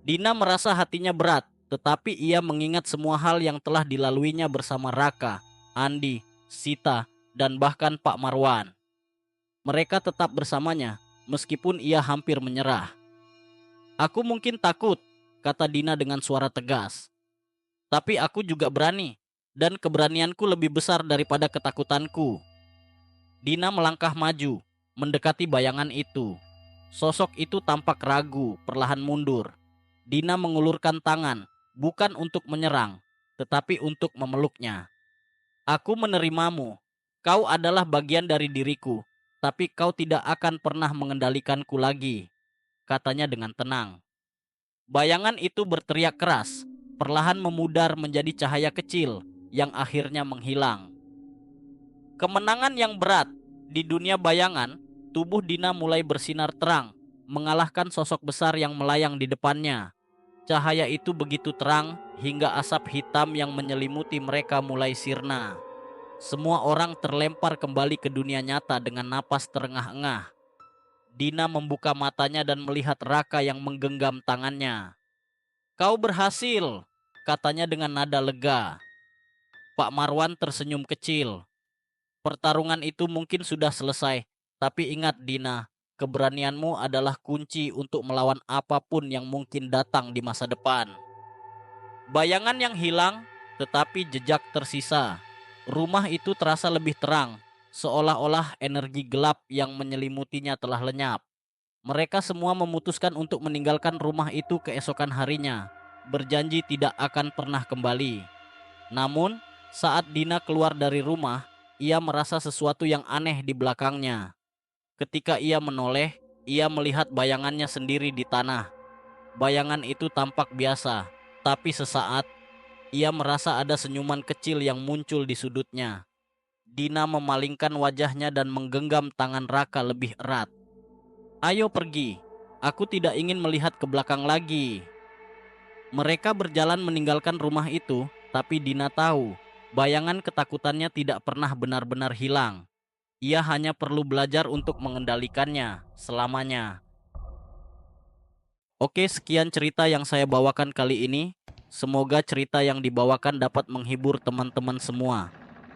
Dina merasa hatinya berat, tetapi ia mengingat semua hal yang telah dilaluinya bersama Raka, Andi, Sita, dan bahkan Pak Marwan. Mereka tetap bersamanya, meskipun ia hampir menyerah. Aku mungkin takut, kata Dina dengan suara tegas. Tapi aku juga berani, dan keberanianku lebih besar daripada ketakutanku. Dina melangkah maju, mendekati bayangan itu. Sosok itu tampak ragu, perlahan mundur. Dina mengulurkan tangan, bukan untuk menyerang, tetapi untuk memeluknya. Aku menerimamu. Kau adalah bagian dari diriku, tapi kau tidak akan pernah mengendalikanku lagi, katanya dengan tenang. Bayangan itu berteriak keras, perlahan memudar menjadi cahaya kecil yang akhirnya menghilang. Kemenangan yang berat. Di dunia bayangan, tubuh Dina mulai bersinar terang, mengalahkan sosok besar yang melayang di depannya. Cahaya itu begitu terang hingga asap hitam yang menyelimuti mereka mulai sirna. Semua orang terlempar kembali ke dunia nyata dengan napas terengah-engah. Dina membuka matanya dan melihat Raka yang menggenggam tangannya. Kau berhasil, katanya dengan nada lega. Pak Marwan tersenyum kecil. Pertarungan itu mungkin sudah selesai, tapi ingat Dina, keberanianmu adalah kunci untuk melawan apapun yang mungkin datang di masa depan. Bayangan yang hilang, tetapi jejak tersisa. Rumah itu terasa lebih terang, seolah-olah energi gelap yang menyelimutinya telah lenyap. Mereka semua memutuskan untuk meninggalkan rumah itu keesokan harinya, berjanji tidak akan pernah kembali. Namun, saat Dina keluar dari rumah, ia merasa sesuatu yang aneh di belakangnya. Ketika ia menoleh, ia melihat bayangannya sendiri di tanah. Bayangan itu tampak biasa, tapi sesaat ia merasa ada senyuman kecil yang muncul di sudutnya. Dina memalingkan wajahnya dan menggenggam tangan Raka lebih erat. "Ayo pergi, aku tidak ingin melihat ke belakang lagi." Mereka berjalan meninggalkan rumah itu, tapi Dina tahu bayangan ketakutannya tidak pernah benar-benar hilang. Ia hanya perlu belajar untuk mengendalikannya selamanya. Oke, sekian cerita yang saya bawakan kali ini. Semoga cerita yang dibawakan dapat menghibur teman-teman semua,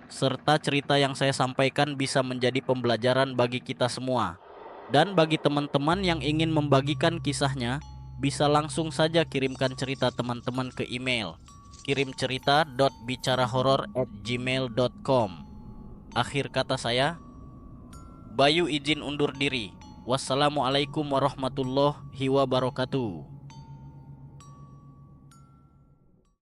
serta cerita yang saya sampaikan bisa menjadi pembelajaran bagi kita semua. Dan bagi teman-teman yang ingin membagikan kisahnya, bisa langsung saja kirimkan cerita teman-teman ke email kirimcerita.bicarahoror@gmail.com. Akhir kata saya, Bayu izin undur diri. Wassalamualaikum warahmatullahi wabarakatuh.